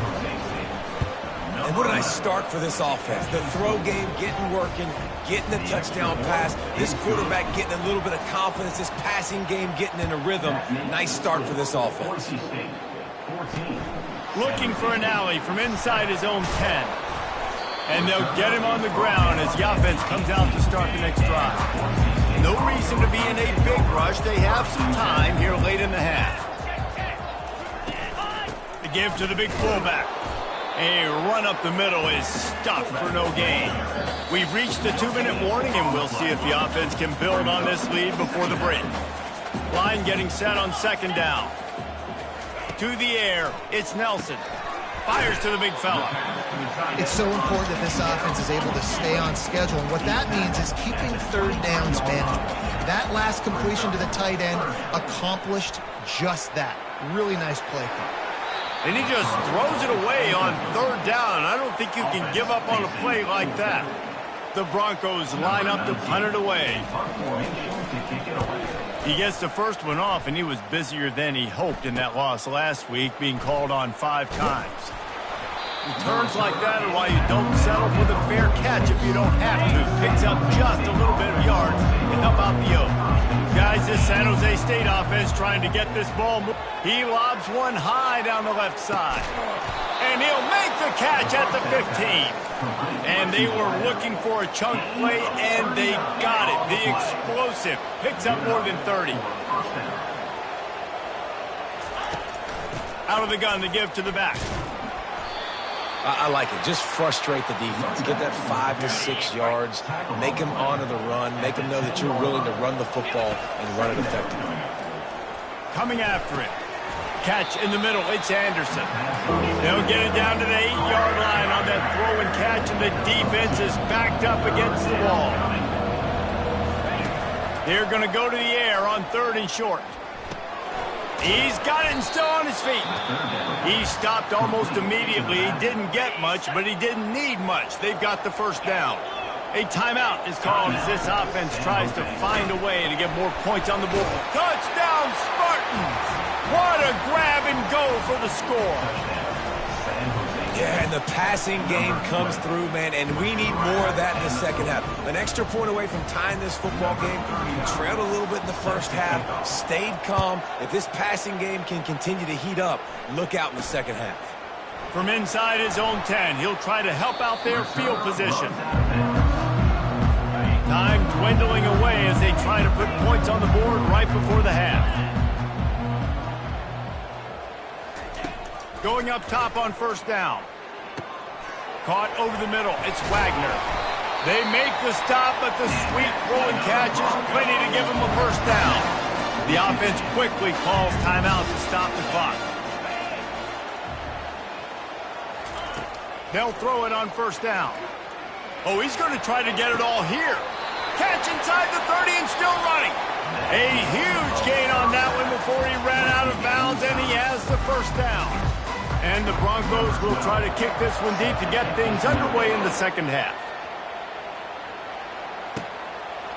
And what a nice start for this offense. The throw game getting working, getting the touchdown pass. This quarterback getting a little bit of confidence. This passing game getting in a rhythm. Nice start for this offense. Looking for an alley from inside his own 10. And they'll get him on the ground as the offense comes out to start the next drive. No reason to be in a big rush. They have some time here late in the half. The give to the big fullback. A run up the middle is stuffed for no gain. We've reached the 2-minute warning, and we'll see if the offense can build on this lead before the break. Line getting set on 2nd down. To the air, it's Nelson. Fires to the big fella. It's so important that this offense is able to stay on schedule, and what that means is keeping 3rd downs manageable. That last completion to the tight end accomplished just that. Really nice play call. And he just throws it away on 3rd down. I don't think you can give up on a play like that. The Broncos line up to punt it away. He gets the first one off, and he was busier than he hoped in that loss last week, being called on 5 times. Returns like that are why you don't settle for the fair catch if you don't have to. Picks up just a little bit of yards to help out the yoke. Guys, this San Jose State offense trying to get this ball moving. He lobs one high down the left side. And he'll make the catch at the 15. And they were looking for a chunk play, and they got it. The explosive picks up more than 30. Out of the gun to give to the back. I like it. Just frustrate the defense. Get that 5 to 6 yards. Make them honor the run. Make them know that you're willing to run the football and run it effectively. Coming after it. Catch in the middle. It's Anderson. They'll get it down to the 8-yard line on that throw and catch, and the defense is backed up against the wall. They're going to go to the air on 3rd and short. He's got it and still on his feet. He stopped almost immediately. He didn't get much, but he didn't need much. They've got the first down. A timeout is called as this offense tries to find a way to get more points on the board. Touchdown, Spartans! What a grab and go for the score. Yeah, and the passing game comes through, man, and we need more of that in the second half. An extra point away from tying this football game. You trailed a little bit in the first half, stayed calm. If this passing game can continue to heat up, look out in the second half. From inside his own 10, he'll try to help out their field position. Time dwindling away as they try to put points on the board right before the half. Going up top on first down. Caught over the middle. It's Wagner. They make the stop, but the sweet throw and catch is plenty to give them a first down. The offense quickly calls timeout to stop the clock. They'll throw it on first down. Oh, he's going to try to get it all here. Catch inside the 30 and still running. A huge gain on that one before he ran out of bounds, and he has the first down. And the Broncos will try to kick this one deep to get things underway in the second half.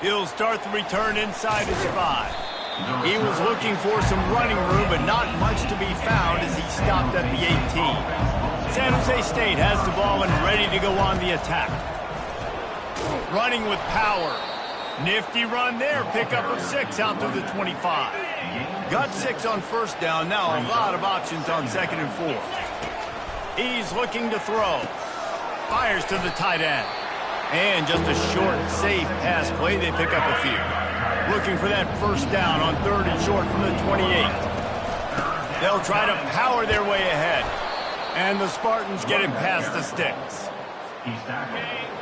He'll start the return inside his 5. He was looking for some running room, but not much to be found as he stopped at the 18. San Jose State has the ball and ready to go on the attack. Running with power. Nifty run there. Pickup of 6 out to the 25. Got 6 on first down. Now a lot of options on 2nd and 4. He's looking to throw. Fires to the tight end. And just a short, safe pass play. They pick up a few. Looking for that first down on 3rd and short from the 28. They'll try to power their way ahead. And the Spartans get it past the sticks.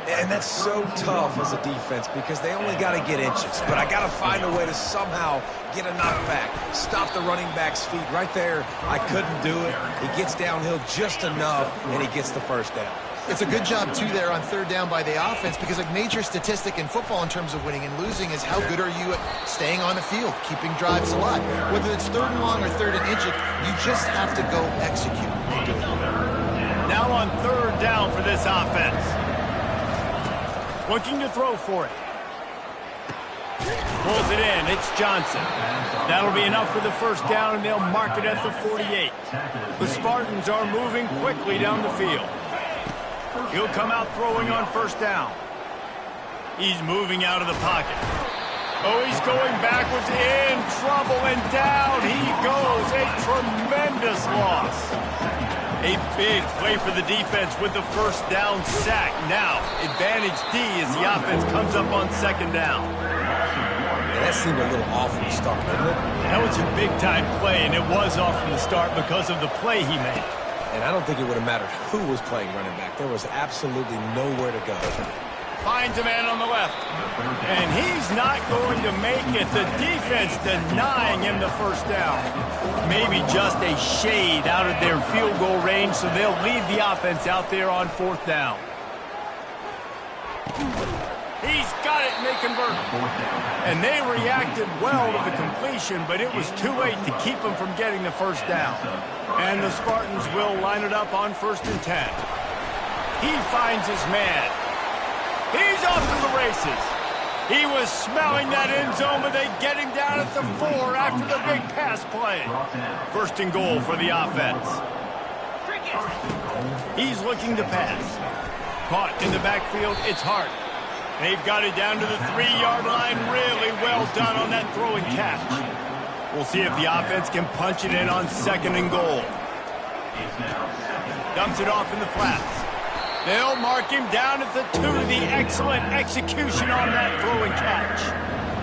And that's so tough as a defense because they only got to get inches. But I got to find a way to somehow get a knockback. Stop the running back's feet right there. I couldn't do it. He gets downhill just enough, and he gets the first down. It's a good job, too, there on 3rd down by the offense because a major statistic in football in terms of winning and losing is how good are you at staying on the field, keeping drives alive. Whether it's 3rd and long or 3rd and inches, you just have to go execute and do it. Now on 3rd down for this offense. Looking to throw for it. Pulls it in. It's Johnson. That'll be enough for the first down, and they'll mark it at the 48. The Spartans are moving quickly down the field. He'll come out throwing on first down. He's moving out of the pocket. Oh, he's going backwards, in trouble, and down he goes. A tremendous loss. A big play for the defense with the first down sack. Now, advantage D as the offense comes up on 2nd down. Yeah, that seemed a little off from the start, didn't it? That was a big-time play, and it was off from the start because of the play he made. And I don't think it would have mattered who was playing running back. There was absolutely nowhere to go. Finds a man on the left. And he's not going to make it. The defense denying him the first down. Maybe just a shade out of their field goal range, so they'll leave the offense out there on 4th down. He's got it, and they convert. And they reacted well to the completion, but it was too late to keep them from getting the first down. And the Spartans will line it up on 1st and 10. He finds his man. He's off to the races. He was smelling that end zone, but they get him down at the 4 after the big pass play. 1st and goal for the offense. He's looking to pass. Caught in the backfield, it's Hart. They've got it down to the 3-yard line. Really well done on that throw and catch. We'll see if the offense can punch it in on 2nd and goal. Dumps it off in the flats. They'll mark him down at the 2. The excellent execution on that throw and catch.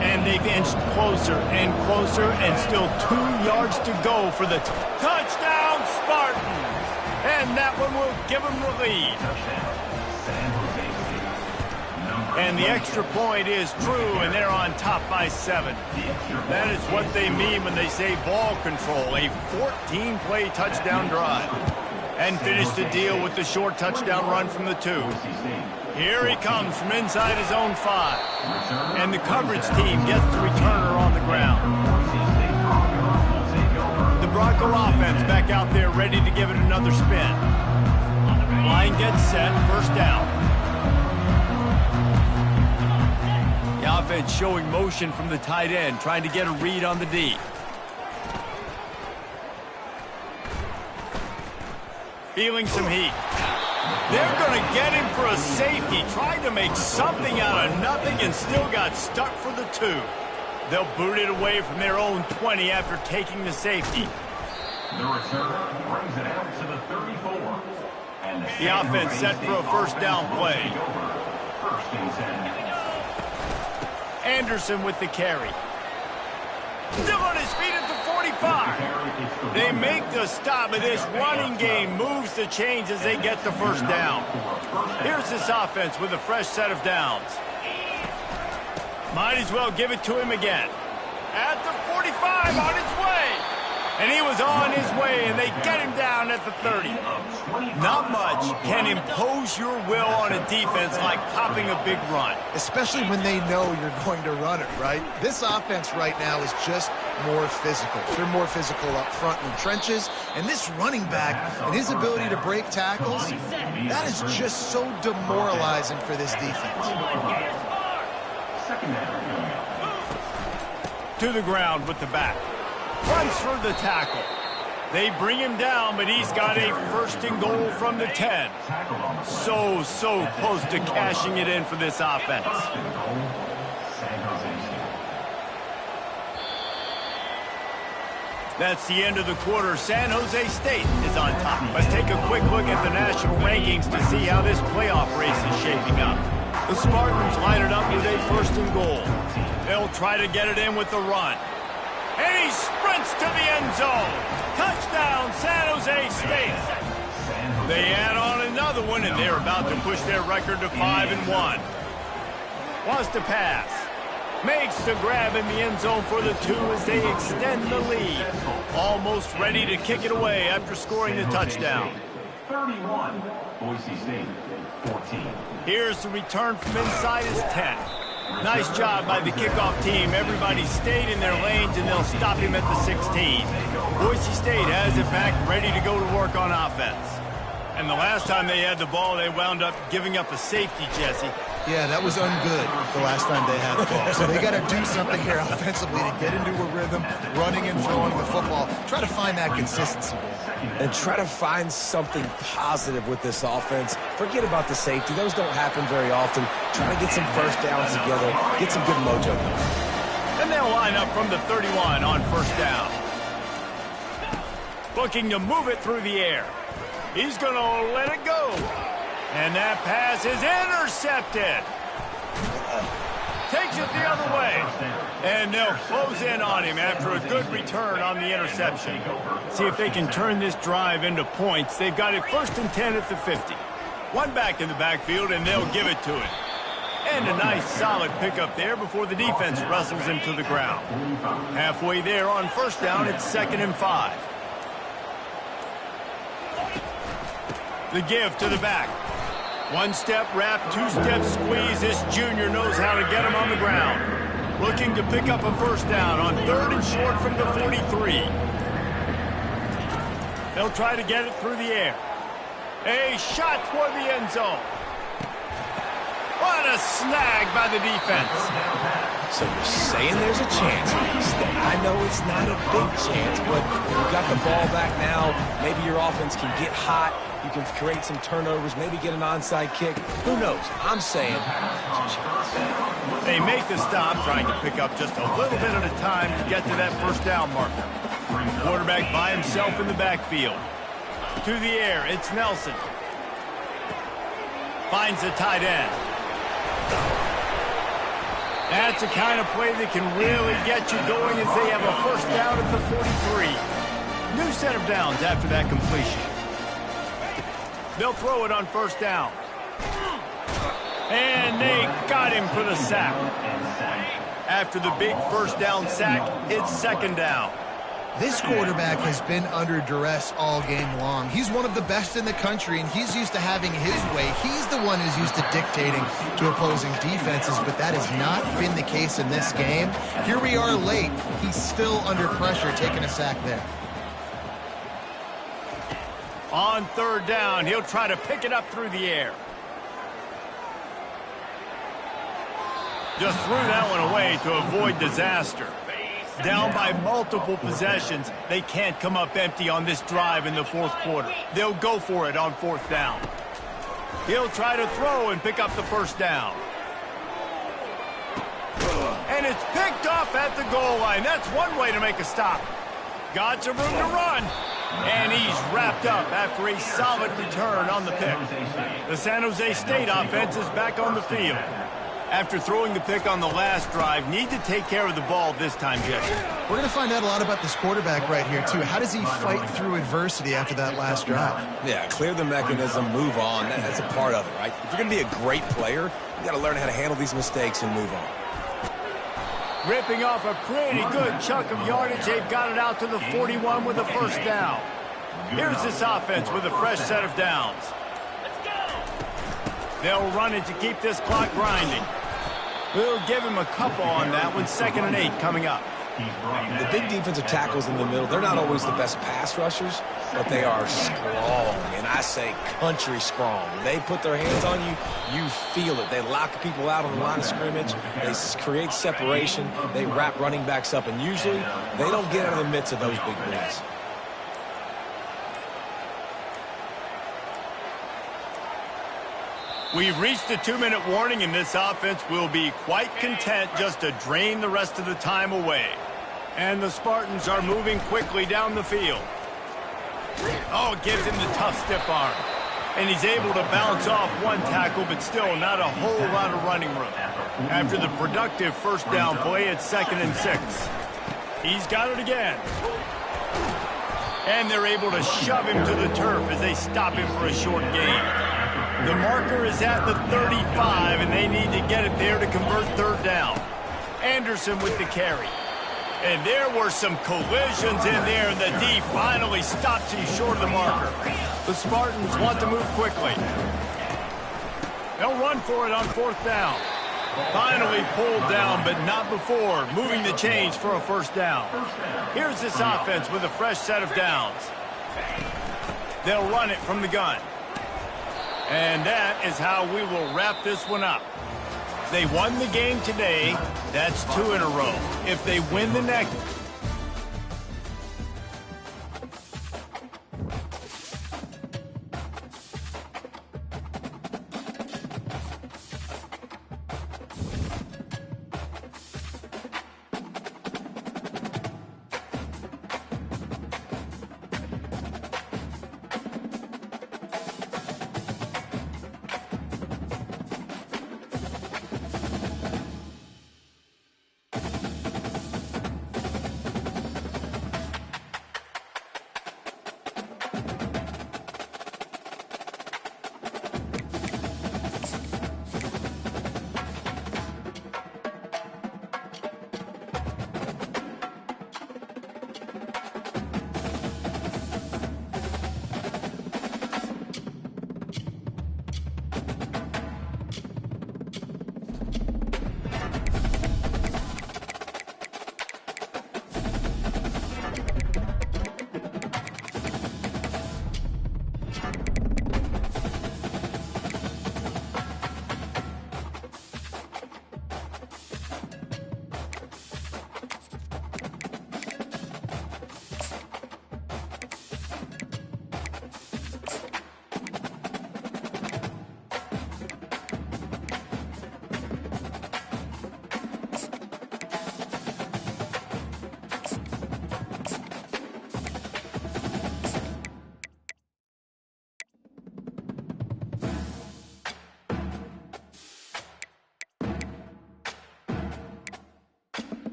And they've inched closer and closer, and still 2 yards to go for the touchdown Spartans. And that one will give them the lead. And the extra point is true, and they're on top by 7. That is what they mean when they say ball control, a 14-play touchdown drive. And finish the deal with the short touchdown run from the 2. Here he comes from inside his own 5. And the coverage team gets the returner on the ground. The Bronco offense back out there ready to give it another spin. Line gets set, first down. The offense showing motion from the tight end, trying to get a read on the D. Feeling some heat. They're going to get him for a safety, trying to make something out of nothing and still got stuck for the 2. They'll boot it away from their own 20 after taking the safety. The returner brings it out to the 34. And the offense set for a first down play. First and 10. Anderson with the carry. Still on his feet at the 45. They make the stop, but this running game moves the chains as they get the first down. Here's this offense with a fresh set of downs. Might as well give it to him again. At the 45, on his way. And he was on his way, and they get him down at the 30. Not much can impose your will on a defense like popping a big run. Especially when they know you're going to run it, right? This offense right now is just more physical. They're more physical up front in the trenches. And this running back and his ability to break tackles, that is just so demoralizing for this defense. To the ground with the back. Runs for the tackle. They bring him down, but he's got a first and goal from the 10. So close to cashing it in for this offense. That's the end of the quarter. San Jose State is on top. Let's take a quick look at the national rankings to see how this playoff race is shaping up. The Spartans line it up with a first and goal. They'll try to get it in with the run. And he sprints to the end zone. Touchdown, San Jose State. They add on another one, and they're about to push their record to 5-1. Wants to pass. Makes the grab in the end zone for the 2 as they extend the lead. Almost ready to kick it away after scoring the touchdown. 31, Boise State, 14. Here's the return from inside his 10. Nice job by the kickoff team. Everybody stayed in their lanes, and they'll stop him at the 16. Boise State has it back, ready to go to work on offense. And the last time they had the ball, they wound up giving up a safety, Jesse. Yeah, that was ungood the last time they had the ball. So they got to do something here offensively to get into a rhythm, running and throwing the football. Try to find that consistency. And try to find something positive with this offense. Forget about the safety. Those don't happen very often. Try to get some first downs together. Get some good mojo going. And they'll line up from the 31 on first down. Looking to move it through the air. He's going to let it go. And that pass is intercepted. Takes it the other way. And they'll close in on him after a good return on the interception. See if they can turn this drive into points. They've got it first and 10 at the 50. One back in the backfield, and they'll give it to him. And a nice solid pickup there before the defense wrestles him to the ground. Halfway there on first down, it's 2nd and 5. The give to the back. One-step wrap, two-step squeeze. This junior knows how to get him on the ground. Looking to pick up a first down on 3rd and short from the 43. They'll try to get it through the air. A shot toward the end zone. What a snag by the defense. So you're saying there's a chance. I know it's not a big chance, but you've got the ball back now. Maybe your offense can get hot. You can create some turnovers, maybe get an onside kick. Who knows? I'm saying there's a chance. They make the stop, trying to pick up just a little bit at a time to get to that first down marker. Quarterback by himself in the backfield. To the air, it's Nelson. Finds the tight end. That's the kind of play that can really get you going as they have a first down at the 43. New set of downs after that completion. They'll throw it on first down. And they got him for the sack. After the big first down sack, it's second down. This quarterback has been under duress all game long. He's one of the best in the country, and he's used to having his way. He's the one who's used to dictating to opposing defenses, but that has not been the case in this game. Here we are late. He's still under pressure, taking a sack there. On third down, he'll try to pick it up through the air. Just threw that one away to avoid disaster. Down by multiple possessions, they can't come up empty on this drive in the fourth quarter. They'll go for it on fourth down. He'll try to throw and pick up the first down. And it's picked off at the goal line. That's one way to make a stop. Got some room to run. And he's wrapped up after a solid return on the pick. The San Jose State offense is back on the field. After throwing the pick on the last drive, need to take care of the ball this time, Jesse. We're going to find out a lot about this quarterback right here, too. How does he fight through adversity after that last drive? Yeah, clear the mechanism, move on. That's a part of it, right? If you're going to be a great player, you got to learn how to handle these mistakes and move on. Ripping off a pretty good chunk of yardage. They've got it out to the 41 with a first down. Here's this offense with a fresh set of downs. They'll run it to keep this clock grinding. We'll give him a couple on that one. 2nd and 8 coming up. The big defensive tackles in the middle, they're not always the best pass rushers, but they are strong, and I say country strong. When they put their hands on you, you feel it. They lock people out on the line of scrimmage. They create separation. They wrap running backs up, and usually they don't get out of the midst of those big boys. We've reached the 2-minute warning, and this offense will be quite content just to drain the rest of the time away. And the Spartans are moving quickly down the field. Oh, it gives him the tough stiff arm. And he's able to bounce off one tackle, but still not a whole lot of running room. After the productive first down play, it's 2nd and 6. He's got it again. And they're able to shove him to the turf as they stop him for a short gain. The marker is at the 35, and they need to get it there to convert third down. Anderson with the carry. And there were some collisions in there, and the D finally stops him short of the marker. The Spartans want to move quickly. They'll run for it on fourth down. Finally pulled down, but not before moving the chains for a first down. Here's this offense with a fresh set of downs. They'll run it from the gun. And that is how we will wrap this one up. They won the game today. That's 2 in a row. If they win the next...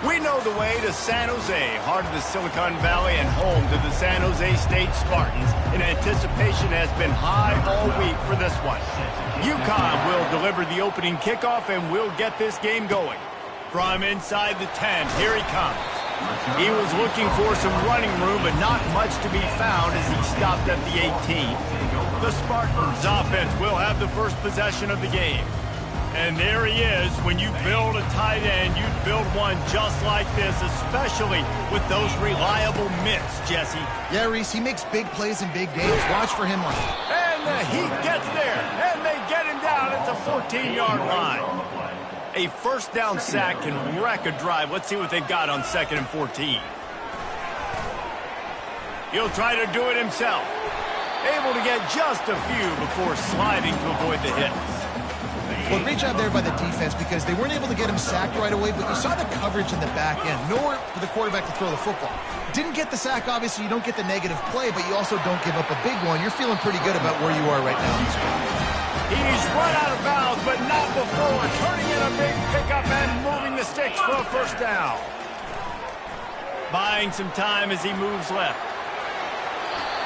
We know the way to San Jose, heart of the Silicon Valley and home to the San Jose State Spartans. And anticipation has been high all week for this one. UConn will deliver the opening kickoff and will get this game going. From inside the 10, here he comes. He was looking for some running room, but not much to be found as he stopped at the 18. The Spartans offense will have the first possession of the game. And there he is. When you build a tight end, you build one just like this, especially with those reliable mitts, Jesse. Yeah, Reese, he makes big plays in big games. Watch for him. And the Heat gets there, and they get him down at the 14-yard line. A first down sack can wreck a drive. Let's see what they've got on 2nd and 14. He'll try to do it himself. Able to get just a few before sliding to avoid the hit. Well, great job there by the defense because they weren't able to get him sacked right away, but you saw the coverage in the back end. Nowhere for the quarterback to throw the football. Didn't get the sack, obviously. You don't get the negative play, but you also don't give up a big one. You're feeling pretty good about where you are right now. He's run out of bounds, but not before. Turning in a big pickup and moving the sticks for a first down. Buying some time as he moves left.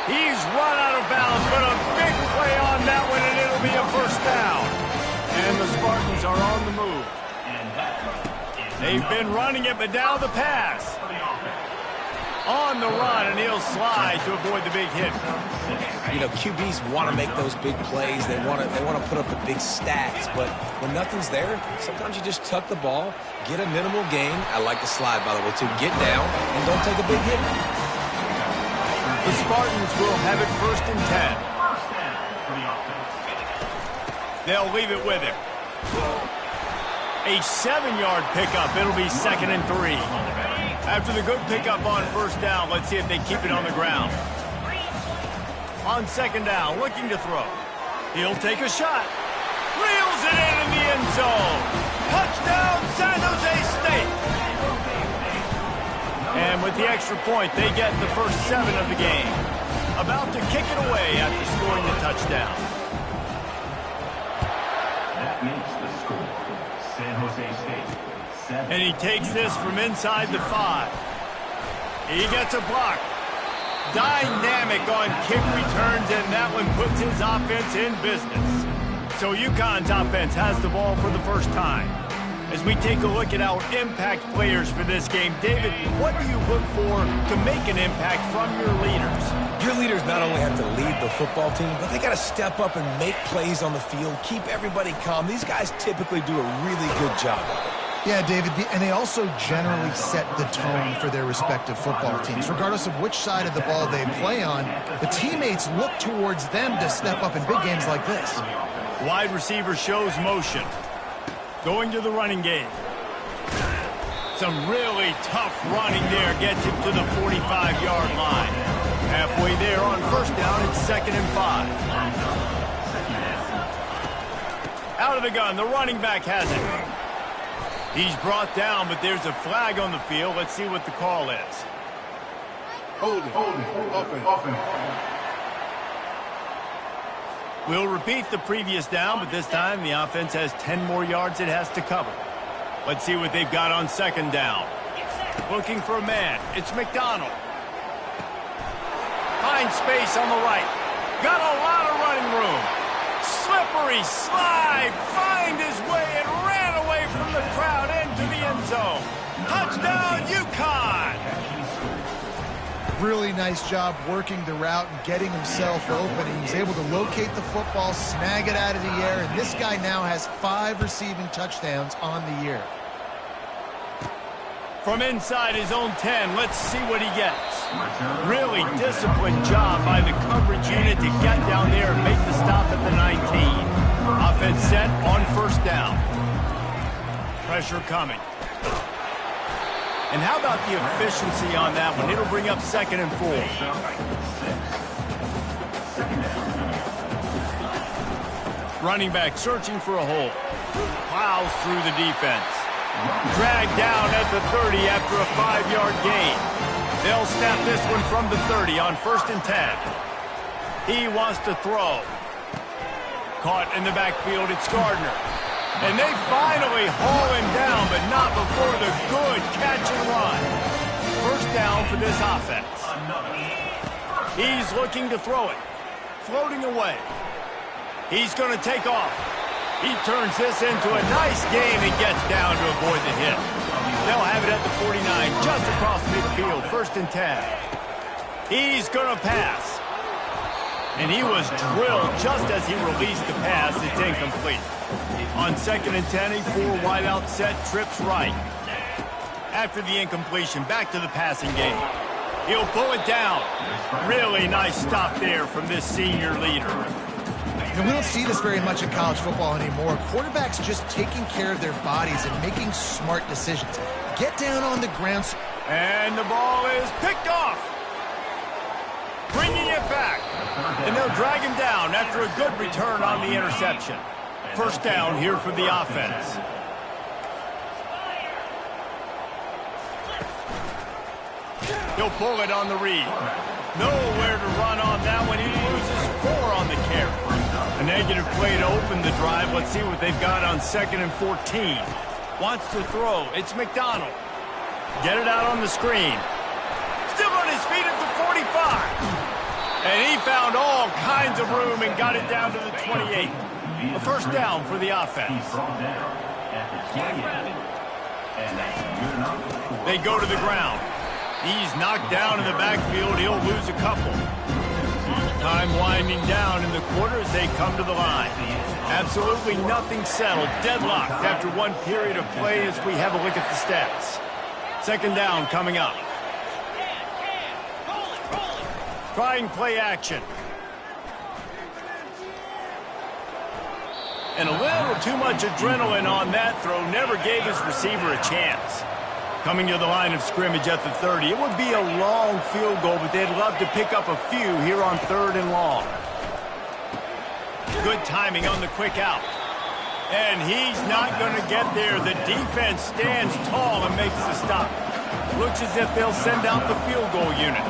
He's run out of bounds, but a big play on that one, and it'll be a first down. And the Spartans are on the move. They've been running it, but now the pass. On the run, and he'll slide to avoid the big hit. You know, QBs want to make those big plays. They want to put up the big stats. But when nothing's there, sometimes you just tuck the ball, get a minimal gain. I like the slide, by the way, too. Get down and don't take a big hit. The Spartans will have it 1st and 10. They'll leave it with him. A 7-yard pickup. It'll be 2nd and 3. After the good pickup on first down, let's see if they keep it on the ground. On 2nd down, looking to throw. He'll take a shot. Reels it in the end zone. Touchdown, San Jose State. And with the extra point, they get the first 7 of the game. About to kick it away after scoring the touchdown. That makes the score. San Jose State, 7. And he takes this from inside the 5. He gets a block. Dynamic on kick returns, and that one puts his offense in business. So UConn's offense has the ball for the first time. As we take a look at our impact players for this game, David, what do you look for to make an impact from your leaders? Your leaders not only have to lead the football team, but they got to step up and make plays on the field, keep everybody calm. These guys typically do a really good job of it. Yeah, David, and they also generally set the tone for their respective football teams. Regardless of which side of the ball they play on, the teammates look towards them to step up in big games like this. Wide receiver shows motion. Going to the running game. Some really tough running there gets him to the 45-yard line. Halfway there on first down, it's 2nd and 5. Out of the gun, the running back has it. He's brought down, but there's a flag on the field. Let's see what the call is. Holding. Offense. We'll repeat the previous down, but this time the offense has 10 more yards it has to cover. Let's see what they've got on 2nd down. Looking for a man. It's McDonald. Finds space on the right. Got a lot of running room. Slippery slide. Find his way and ran away from the crowd into the end zone. Touchdown, UConn! Really nice job working the route and getting himself open. He was able to locate the football, snag it out of the air, and this guy now has 5 receiving touchdowns on the year. From inside his own 10, let's see what he gets. Really disciplined job by the coverage unit to get down there and make the stop at the 19. Offense set on first down. Pressure coming. And how about the efficiency on that one? It'll bring up 2nd and 4. Running back searching for a hole. Plows through the defense. Dragged down at the 30 after a 5-yard gain. They'll snap this one from the 30 on 1st and 10. He wants to throw. Caught in the backfield, it's Gardner. And they finally haul him down, but not before the good catch and run. First down for this offense. He's looking to throw it. Floating away. He's going to take off. He turns this into a nice game and gets down to avoid the hit. They'll have it at the 49, just across midfield, 1st and 10. He's going to pass. And he was drilled just as he released the pass. It's incomplete. On 2nd and 10, a 4-wideout set, trips right. After the incompletion, back to the passing game. He'll pull it down. Really nice stop there from this senior leader. And we don't see this very much in college football anymore. Quarterbacks just taking care of their bodies and making smart decisions. Get down on the ground. And the ball is picked off. Bringing it back. And they'll drag him down after a good return on the interception. First down here for the offense. He'll pull it on the read. Nowhere to run on that one. He loses 4 on the carry. A negative play to open the drive. Let's see what they've got on 2nd and 14. Wants to throw. It's McDonald. Get it out on the screen. Still on his feet at the 45. And he found all kinds of room and got it down to the 28. A first down for the offense. They go to the ground. He's knocked down in the backfield. He'll lose a couple. Time winding down in the quarter as they come to the line. Absolutely nothing settled. Deadlocked after one period of play as we have a look at the stats. 2nd down coming up. Trying play action. And a little too much adrenaline on that throw. Never gave his receiver a chance. Coming to the line of scrimmage at the 30. It would be a long field goal, but they'd love to pick up a few here on 3rd and long. Good timing on the quick out. And he's not going to get there. The defense stands tall and makes the stop. Looks as if they'll send out the field goal unit.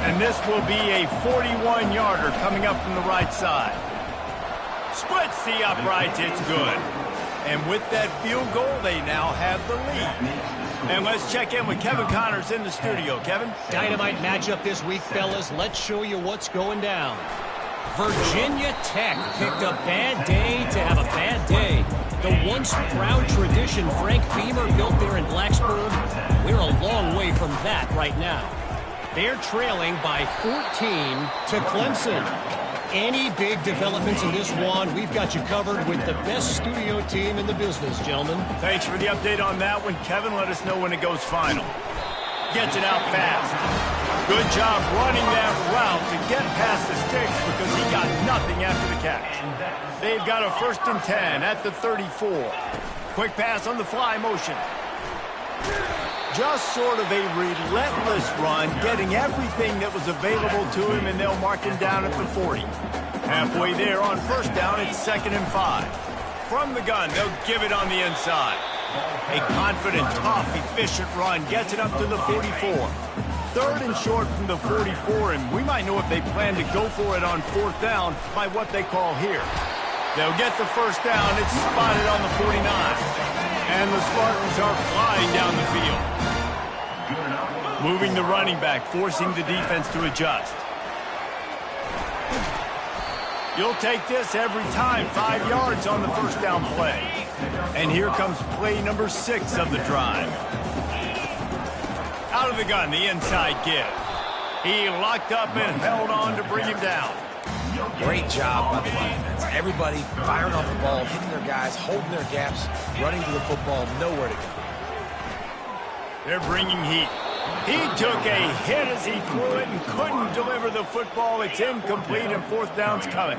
And this will be a 41-yarder coming up from the right side. Splits the uprights. It's good. And with that field goal, they now have the lead. And let's check in with Kevin Connors in the studio. Kevin? Dynamite matchup this week, fellas. Let's show you what's going down. Virginia Tech picked a bad day to have a bad day. The once proud tradition Frank Beamer built there in Blacksburg, we're a long way from that right now. They're trailing by 14 to Clemson. Any big developments in this one, we've got you covered with the best studio team in the business, gentlemen. Thanks for the update on that one, Kevin. Let us know when it goes final. Gets it out fast. Good job running that route to get past the sticks because he got nothing after the catch. They've got a 1st and 10 at the 34. Quick pass on the fly motion. Just sort of a relentless run, getting everything that was available to him, and they'll mark him down at the 40. Halfway there on 1st down, it's 2nd and 5. From the gun, they'll give it on the inside. A confident, tough, efficient run gets it up to the 44. 3rd and short from the 44, and we might know if they plan to go for it on 4th down by what they call here. They'll get the 1st down. It's spotted on the 49. And the Spartans are flying down the field. Moving the running back, forcing the defense to adjust. You'll take this every time. 5 yards on the 1st down play. And here comes play number 6 of the drive. Out of the gun, the inside give. He locked up and held on to bring him down. Great job by the defense. Everybody firing off the ball, hitting their guys, holding their gaps, running to the football, nowhere to go. They're bringing heat. He took a hit as he threw it and couldn't deliver the football. It's incomplete and 4th down's coming.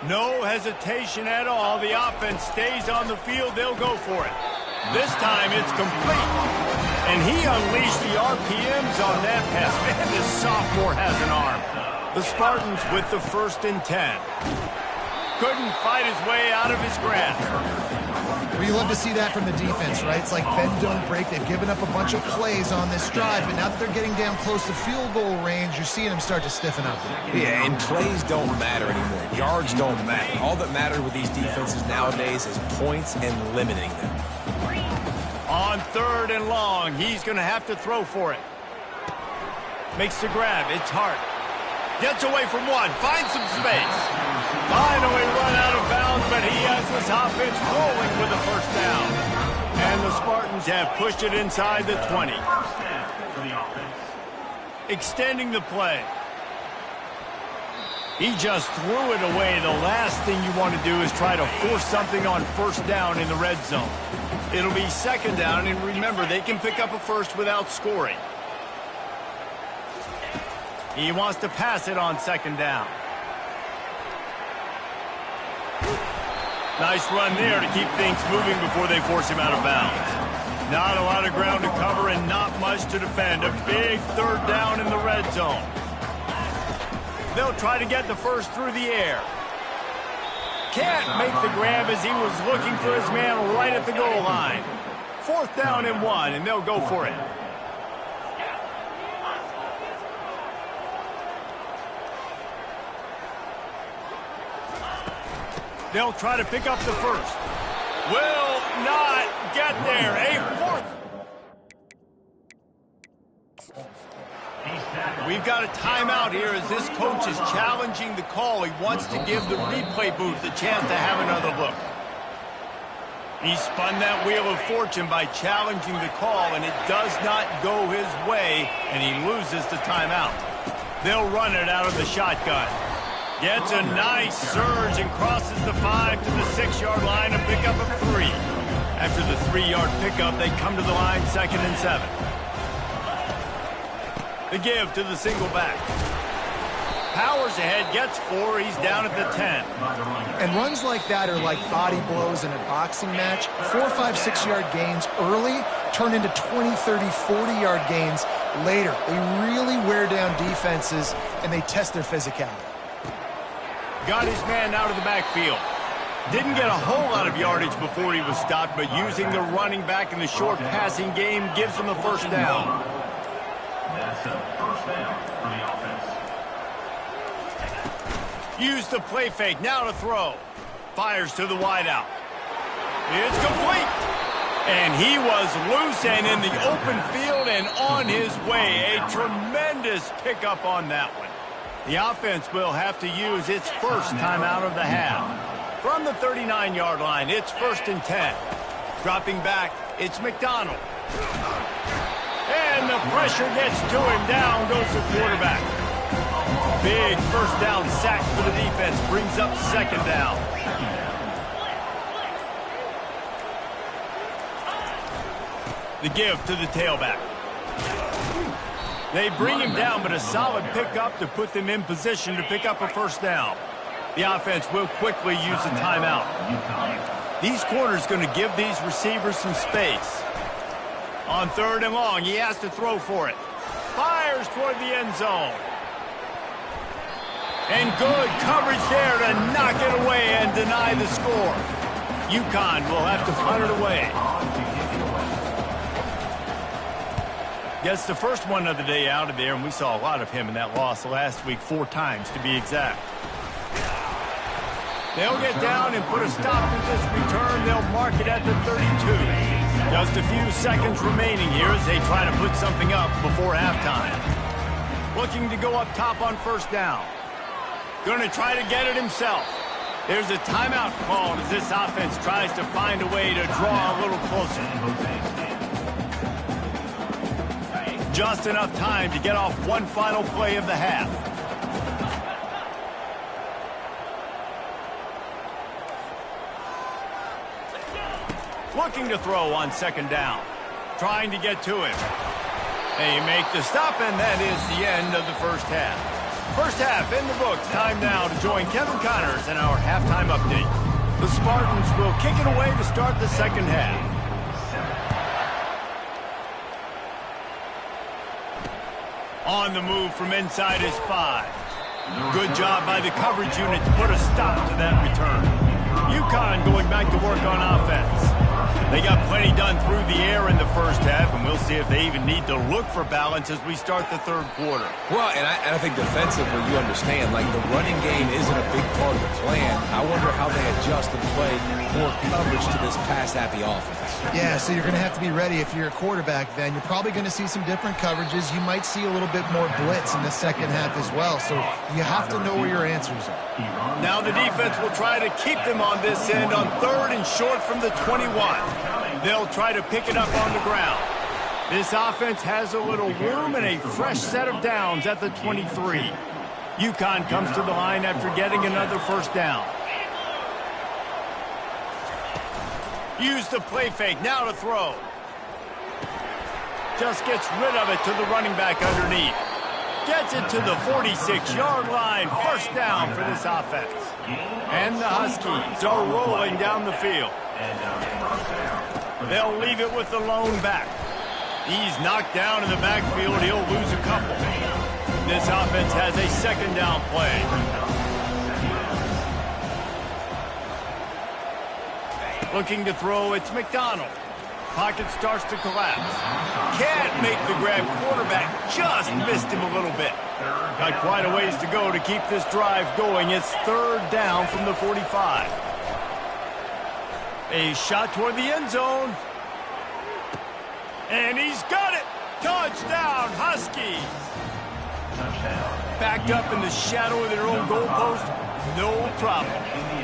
No hesitation at all. The offense stays on the field. They'll go for it. This time it's complete. And he unleashed the RPMs on that pass. Man, this sophomore has an arm. The Spartans with the 1st and 10. Couldn't fight his way out of his grasp. Well, you love to see that from the defense, right? It's like bend, don't break. They've given up a bunch of plays on this drive, but now that they're getting down close to field goal range, you're seeing them start to stiffen up. Yeah, and plays don't matter anymore. Yards don't matter. All that matters with these defenses nowadays is points and limiting them. On 3rd and long, he's going to have to throw for it. Makes the grab. It's Hart. Gets away from one. Finds some space. Finally run out of bounds, but he has this offense rolling with a first down. And the Spartans have pushed it inside the 20. Extending the play. He just threw it away. The last thing you want to do is try to force something on first down in the red zone. It'll be 2nd down, and remember, they can pick up a first without scoring. He wants to pass it on 2nd down. Nice run there to keep things moving before they force him out of bounds. Not a lot of ground to cover and not much to defend. A big 3rd down in the red zone. They'll try to get the first through the air. Can't make the grab as he was looking for his man right at the goal line. 4th down and 1, and they'll go for it. They'll try to pick up the first. Will not get there. A 4th. We've got a timeout here as this coach is challenging the call. He wants to give the replay booth a chance to have another look. He spun that wheel of fortune by challenging the call, and it does not go his way, and he loses the timeout. They'll run it out of the shotgun. Gets a nice surge and crosses the 5 to the 6-yard line and pick up a 3. After the 3-yard pickup, they come to the line 2nd and 7. The give to the single back. Powers ahead, gets 4. He's down at the 10. And runs like that are like body blows in a boxing match. 4, 5, 6-yard gains early turn into 20, 30, 40-yard gains later. They really wear down defenses, and they test their physicality. Got his man out of the backfield. Didn't get a whole lot of yardage before he was stopped, but using the running back in the short passing game gives him the first down. That's a first down for the offense. Use the play fake, now to throw. Fires to the wideout. It's complete. And he was loose and in the open field and on his way. A tremendous pickup on that one. The offense will have to use its first timeout of the half. From the 39-yard line, it's 1st and 10. Dropping back, it's McDonald. And the pressure gets to him. Down goes the quarterback. Big first down sack for the defense. Brings up 2nd down. The give to the tailback. They bring him down, but a solid pickup to put them in position to pick up a first down. The offense will quickly use a timeout. These corners going to give these receivers some space. On 3rd and long, he has to throw for it. Fires toward the end zone. And good coverage there to knock it away and deny the score. UConn will have to punt it away. Gets the first one of the day out of there, and we saw a lot of him in that loss last week, 4 times to be exact. They'll get down and put a stop to this return. They'll mark it at the 32. Just a few seconds remaining here as they try to put something up before halftime. Looking to go up top on first down. Going to try to get it himself. There's a timeout called as this offense tries to find a way to draw a little closer. Just enough time to get off one final play of the half. Looking to throw on 2nd down. Trying to get to him. They make the stop, and that is the end of the first half. First half in the books. Time now to join Kevin Connors in our halftime update. The Spartans will kick it away to start the second half. On the move from inside his 5. Good job by the coverage unit to put a stop to that return. UConn going back to work on offense. They got plenty done through the air in the first half, and we'll see if they even need to look for balance as we start the third quarter. Well, and I think defensively, you understand, like the running game isn't a big part of the plan. I wonder how they adjust and play more coverage to this pass-happy offense. Yeah, so you're going to have to be ready if you're a quarterback then. You're probably going to see some different coverages. You might see a little bit more blitz in the second half as well, so you have to know where your answers are. Now the defense will try to keep them on this end on third and short from the 21. They'll try to pick it up on the ground. This offense has a little room and a fresh set of downs at the 23. UConn comes to the line after getting another first down. Use the play fake, now to throw. Just gets rid of it to the running back underneath. Gets it to the 46-yard line. First down for this offense. And the Huskies are rolling down the field. They'll leave it with the lone back. He's knocked down in the backfield. He'll lose a couple. This offense has a second down play. Looking to throw, it's McDonald. Pocket starts to collapse. Can't make the grab. Quarterback just missed him a little bit. Got quite a ways to go to keep this drive going. It's third down from the 45. A shot toward the end zone. And he's got it. Touchdown, Huskies. Backed up in the shadow of their own goalpost. No problem.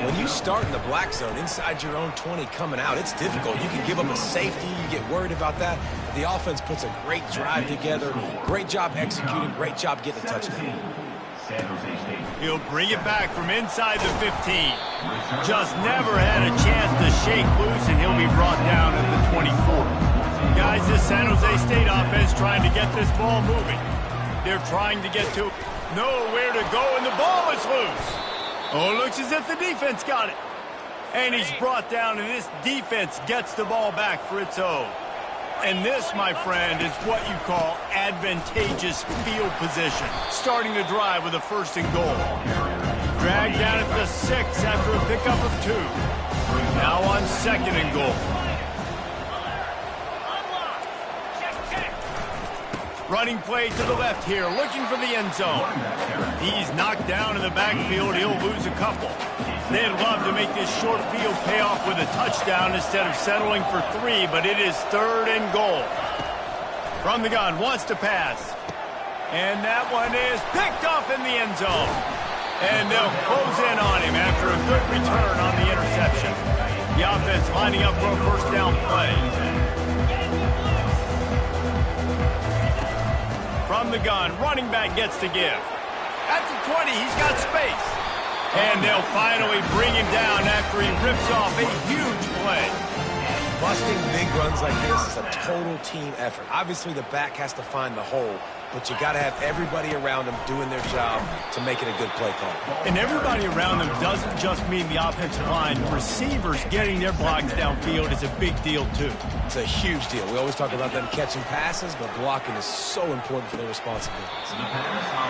When you start in the black zone inside your own 20 coming out, it's difficult. You can give up a safety. You get worried about that. The offense puts a great drive together. Great job executing. Great job getting a touchdown. He'll bring it back from inside the 15. Just never had a chance to shake loose, and he'll be brought down at the 24. Guys, this San Jose State offense trying to get this ball moving. They're trying to get to nowhere to go, and the ball is loose. Oh, it looks as if the defense got it. And he's brought down, and this defense gets the ball back for its own. And this, my friend, is what you call advantageous field position. Starting the drive with a first and goal. Dragged down at the 6 after a pickup of 2. Now on second and goal. Running play to the left here, looking for the end zone. He's knocked down in the backfield. He'll lose a couple. They'd love to make this short field pay off with a touchdown instead of settling for 3, but it is third and goal. From the gun, wants to pass. And that one is picked off in the end zone. And they'll close in on him after a good return on the interception. The offense lining up for a first down play. From the gun, running back gets to give. At the 20, he's got space. And they'll finally bring him down after he rips off a huge play. Busting big runs like this is a total team effort. Obviously, the back has to find the hole, but you got to have everybody around them doing their job to make it a good play call. And everybody around them doesn't just mean the offensive line. Receivers getting their blocks downfield is a big deal, too. It's a huge deal. We always talk about them catching passes, but blocking is so important for their responsibilities.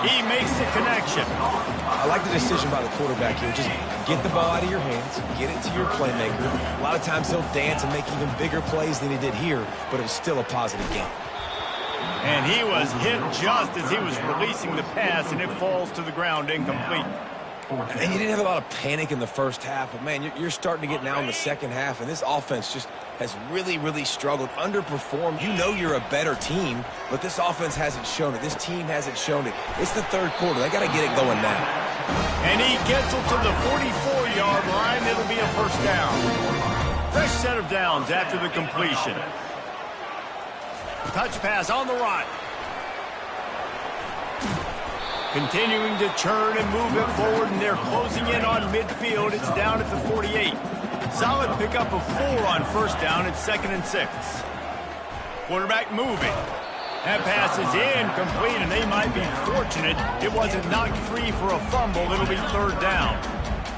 He makes the connection. I like the decision by the quarterback here. Just get the ball out of your hands, get it to your playmaker. A lot of times he'll dance and make even bigger plays than he did here, but it was still a positive game. And he was hit just as he was releasing the pass, and it falls to the ground incomplete. And you didn't have a lot of panic in the first half, but, man, you're starting to get now in the second half, and this offense just has really, really struggled, underperformed. You know you're a better team, but this offense hasn't shown it. This team hasn't shown it. It's the third quarter. They got to get it going now. And he gets it to the 44-yard line. It'll be a first down. Fresh set of downs after the completion. Touch pass on the run. Continuing to churn and move it forward, and they're closing in on midfield. It's down at the 48. Solid pickup of 4 on first down. It's 2nd and 6. Quarterback moving. That pass is incomplete, and they might be fortunate it wasn't knocked free for a fumble. It'll be third down.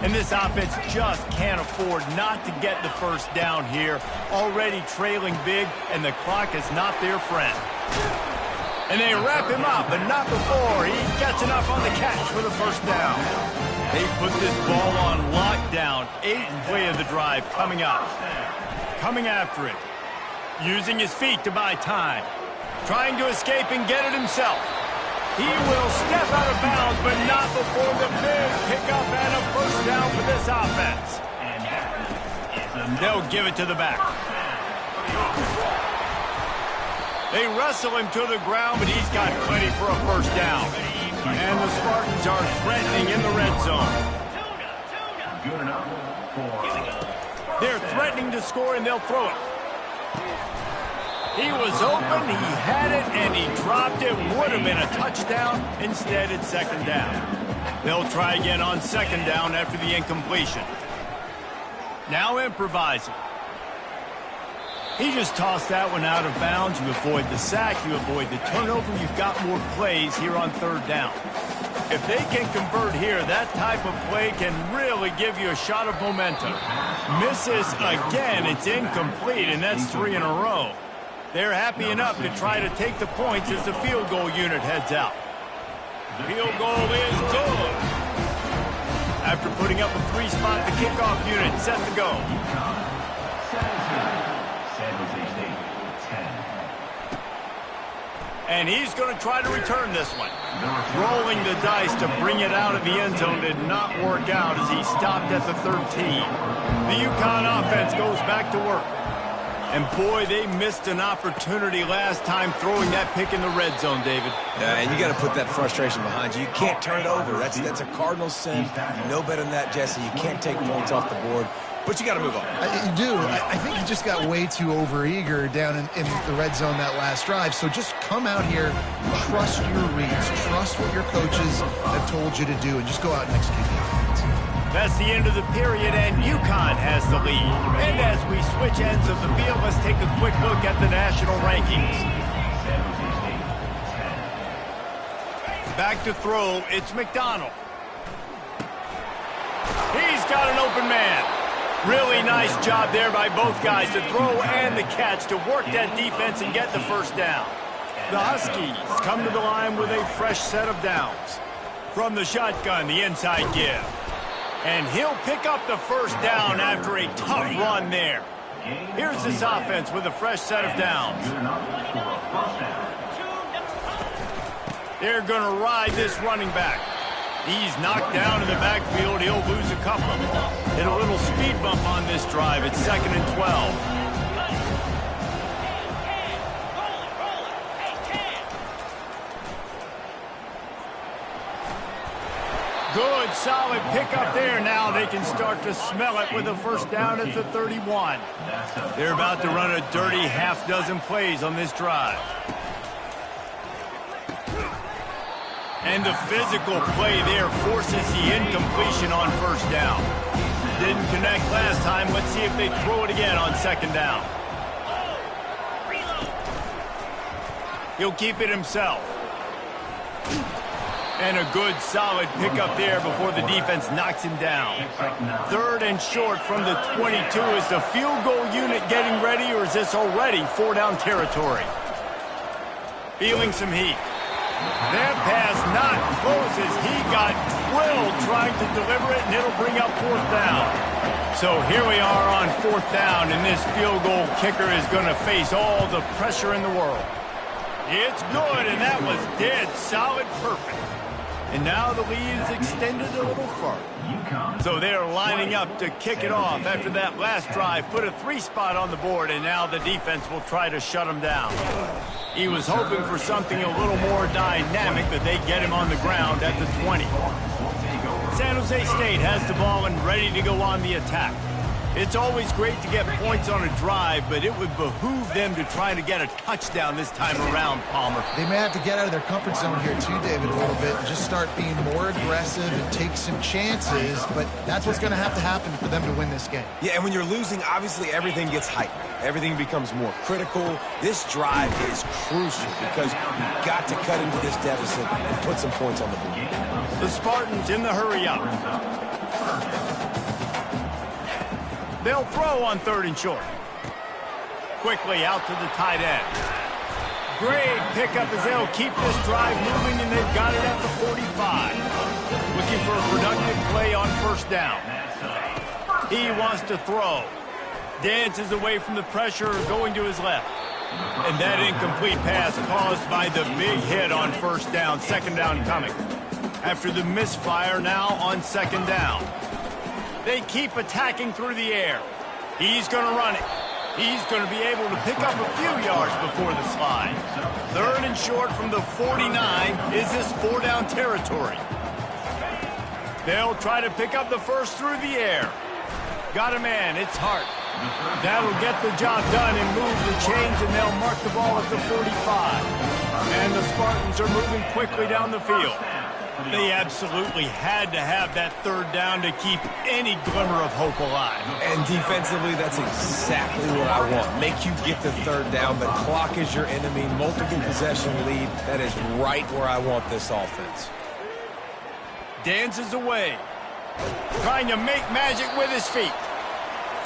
And this offense just can't afford not to get the first down here. Already trailing big, and the clock is not their friend. And they wrap him up, but not before he gets enough on the catch for the first down. They put this ball on lockdown. 8th play of the drive coming up. Coming after it. Using his feet to buy time. Trying to escape and get it himself. He will step out of bounds, but not before the big pickup and a first down for this offense. They'll give it to the back. They wrestle him to the ground, but he's got plenty for a first down. And the Spartans are threatening in the red zone. They're threatening to score, and they'll throw it. He was open, he had it, and he dropped it. Would have been a touchdown. Instead, it's second down. They'll try again on second down after the incompletion. Now improvising. He just tossed that one out of bounds. You avoid the sack, you avoid the turnover. You've got more plays here on third down. If they can convert here, that type of play can really give you a shot of momentum. Misses again, it's incomplete, and that's 3 in a row. They're happy enough to try to take the points as the field goal unit heads out. Field goal is good. After putting up a 3-spot, the kickoff unit set to go. And he's going to try to return this one. Rolling the dice to bring it out of the end zone did not work out as he stopped at the 13. The UConn offense goes back to work. And boy, they missed an opportunity last time throwing that pick in the red zone, David. Yeah, and you got to put that frustration behind you. You can't turn it over. That's a cardinal sin. You know better than that, Jesse. You can't take points off the board. But you got to move on. You do. I think you just got way too overeager down in the red zone that last drive. So just come out here, trust your reads, trust what your coaches have told you to do, and just go out and execute the offense. That's the end of the period, and UConn has the lead. And as we switch ends of the field, let's take a quick look at the national rankings. Back to throw, it's McDonald. He's got an open man. Really nice job there by both guys to throw and the catch to work that defense and get the first down. The Huskies come to the line with a fresh set of downs. From the shotgun, the inside give. And he'll pick up the first down after a tough run there. Here's this offense with a fresh set of downs. They're going to ride this running back. He's knocked down in the backfield. He'll lose a couple. Hit a little speed bump on this drive. It's 2nd and 12. Good, solid pickup there. Now they can start to smell it with a first down at the 31. They're about to run a dirty half-dozen plays on this drive. And the physical play there forces the incompletion on first down. Didn't connect last time. Let's see if they throw it again on second down. He'll keep it himself. And a good, solid pickup there before the defense knocks him down. 3rd and short from the 22. Is the field goal unit getting ready, or is this already 4-down territory? Feeling some heat. That pass not close as he got drilled trying to deliver it, and it'll bring up 4th down. So here we are on 4th down, and this field goal kicker is going to face all the pressure in the world. It's good, and that was dead solid perfect. And now the lead is extended a little further. So they're lining up to kick it off after that last drive. Put a 3-spot on the board, and now the defense will try to shut him down. He was hoping for something a little more dynamic, but they get him on the ground at the 20. San Jose State has the ball and ready to go on the attack. It's always great to get points on a drive, but it would behoove them to try to get a touchdown this time around, Palmer. They may have to get out of their comfort zone here too, David, a little bit, and just start being more aggressive and take some chances, but that's what's going to have to happen for them to win this game. Yeah, and when you're losing, obviously everything gets heightened. Everything becomes more critical. This drive is crucial because you've got to cut into this deficit and put some points on the board. The Spartans in the hurry up. They'll throw on 3rd and short. Quickly out to the tight end. Great pickup as they'll keep this drive moving, and they've got it at the 45. Looking for a productive play on first down. He wants to throw. Dances away from the pressure, going to his left. And that incomplete pass caused by the big hit on first down. Second down coming. After the misfire, now on second down. They keep attacking through the air. He's going to run it. He's going to be able to pick up a few yards before the slide. Third and short from the 49. Is this four-down territory? They'll try to pick up the first through the air. Got a man. It's Hart. That'll get the job done and move the chains, and they'll mark the ball at the 45. And the Spartans are moving quickly down the field. They absolutely had to have that third down to keep any glimmer of hope alive. And defensively, that's exactly what I want. Make you get the third down. The clock is your enemy. Multiple possession lead. That is right where I want this offense. Dances away. Trying to make magic with his feet.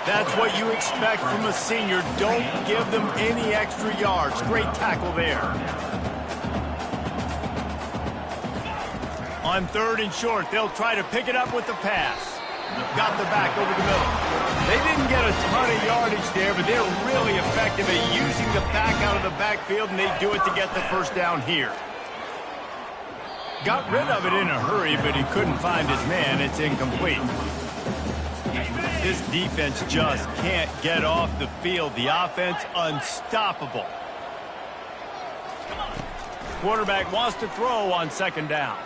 That's what you expect from a senior. Don't give them any extra yards. Great tackle there. On third and short, they'll try to pick it up with the pass. Got the back over the middle. They didn't get a ton of yardage there, but they're really effective at using the back out of the backfield, and they do it to get the first down here. Got rid of it in a hurry, but he couldn't find his man. It's incomplete. This defense just can't get off the field. The offense unstoppable. Quarterback wants to throw on second down.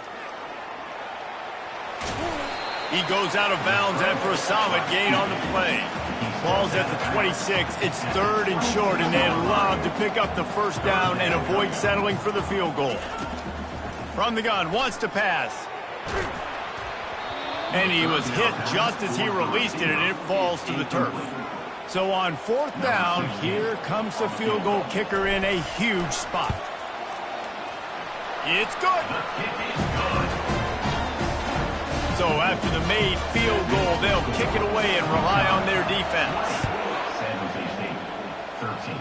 He goes out of bounds after a solid gain on the play. Ball's at the 26. It's third and short, and they'd love to pick up the first down and avoid settling for the field goal. From the gun, wants to pass. And he was hit just as he released it, and it falls to the turf. So on fourth down, here comes the field goal kicker in a huge spot. It's good. So after the made field goal, they'll kick it away and rely on their defense. San Jose State, 13.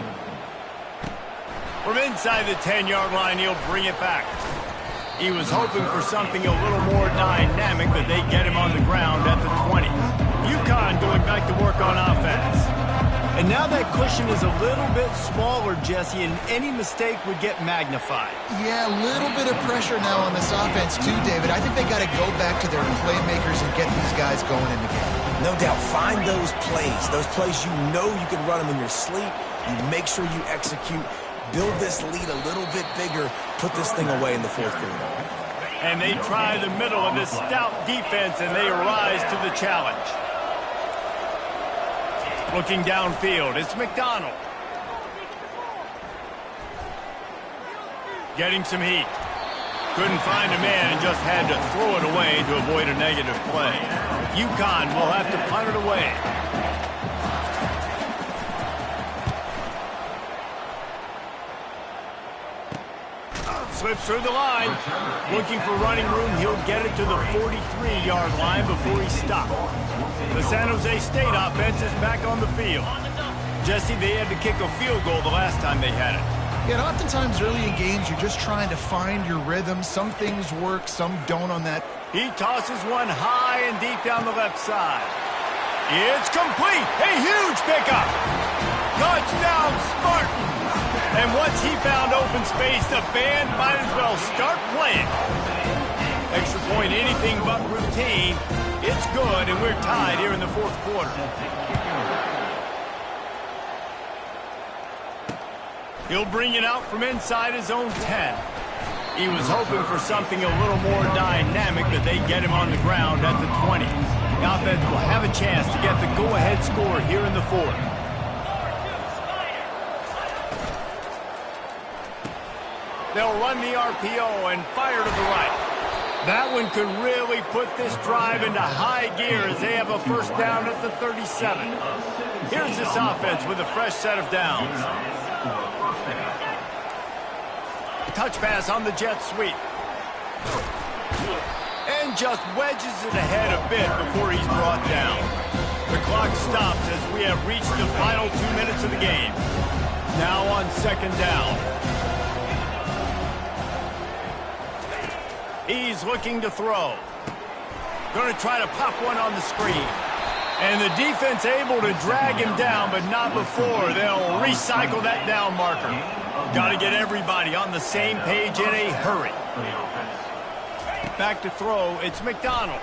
From inside the 10-yard line, he'll bring it back. He was hoping for something a little more dynamic, but they get him on the ground at the 20. UConn going back to work on offense. And now that cushion is a little bit smaller, Jesse, and any mistake would get magnified. Yeah, a little bit of pressure now on this offense too, David. I think they got to go back to their playmakers and get these guys going in the game. No doubt. Find those plays you know you can run them in your sleep. You make sure you execute. Build this lead a little bit bigger. Put this thing away in the fourth quarter. And they try the middle of this stout defense, and they rise to the challenge. Looking downfield, it's McDonald. Getting some heat. Couldn't find a man and just had to throw it away to avoid a negative play. UConn will have to punt it away. Slips through the line. Looking for running room, he'll get it to the 43-yard line before he stopped. The San Jose State offense is back on the field. Jesse, they had to kick a field goal the last time they had it. Yeah, and oftentimes early in games, you're just trying to find your rhythm. Some things work, some don't on that. He tosses one high and deep down the left side. It's complete. A huge pickup. Touchdown, Spartans. And once he found open space, the band might as well start playing. Extra point, anything but routine. It's good, and we're tied here in the fourth quarter. He'll bring it out from inside his own 10. He was hoping for something a little more dynamic, but they get him on the ground at the 20. The offense will have a chance to get the go-ahead score here in the fourth. They'll run the RPO and fire to the right. That one could really put this drive into high gear as they have a first down at the 37. Here's this offense with a fresh set of downs. Touch pass on the jet sweep. And just wedges it ahead a bit before he's brought down. The clock stops as we have reached the final 2 minutes of the game. Now on second down. He's looking to throw. Going to try to pop one on the screen. And the defense able to drag him down, but not before they'll recycle that down marker. Got to get everybody on the same page in a hurry. Back to throw, it's McDonald.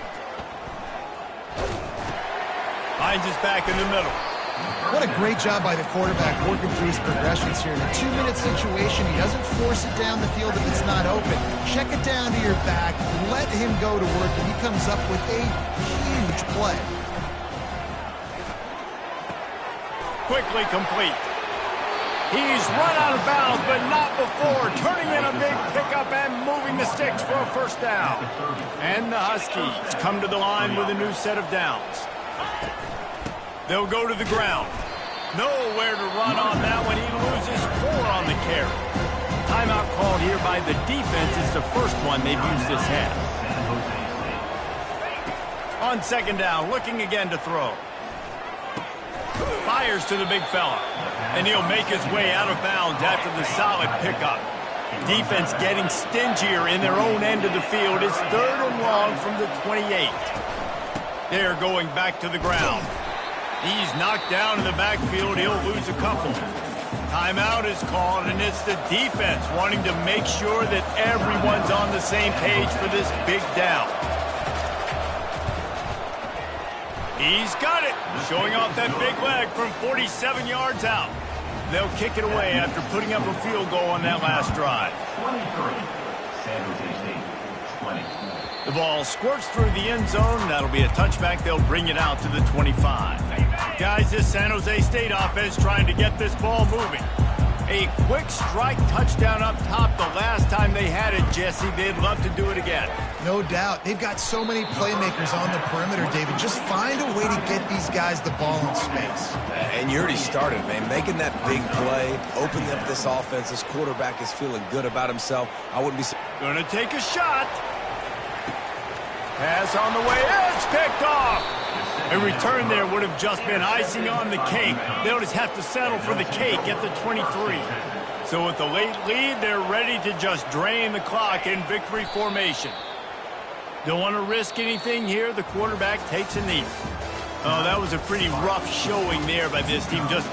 Finds his back in the middle. What a great job by the quarterback working through his progressions here. In a 2-minute situation, he doesn't force it down the field if it's not open. Check it down to your back, let him go to work, and he comes up with a huge play. Quickly complete. He's run out of bounds, but not before turning in a big pickup and moving the sticks for a first down. And the Huskies come to the line with a new set of downs. They'll go to the ground. Nowhere to run on that one. He loses 4 on the carry. Timeout called here by the defense is the first one they've used this half. On second down, looking again to throw. Fires to the big fella. And he'll make his way out of bounds after the solid pickup. Defense getting stingier in their own end of the field. It's 3rd and long from the 28. They're going back to the ground. He's knocked down in the backfield. He'll lose a couple. Timeout is called, and it's the defense wanting to make sure that everyone's on the same page for this big down. He's got it, showing off that big leg from 47 yards out. They'll kick it away after putting up a field goal on that last drive. 23. San Jose State, 20. The ball squirts through the end zone. That'll be a touchback. They'll bring it out to the 25. Guys, this San Jose State offense trying to get this ball moving. A quick strike touchdown up top the last time they had it, Jesse. They'd love to do it again. No doubt. They've got so many playmakers on the perimeter, David. Just find a way to get these guys the ball in space. And you already started, man. Making that big play, opening up this offense. This quarterback is feeling good about himself. I wouldn't be... Gonna take a shot. Pass on the way. It's picked off. A return there would have just been icing on the cake. They'll just have to settle for the cake at the 23. So with the late lead, they're ready to just drain the clock in victory formation. Don't want to risk anything here. The quarterback takes a knee. Oh, that was a pretty rough showing there by this team. Just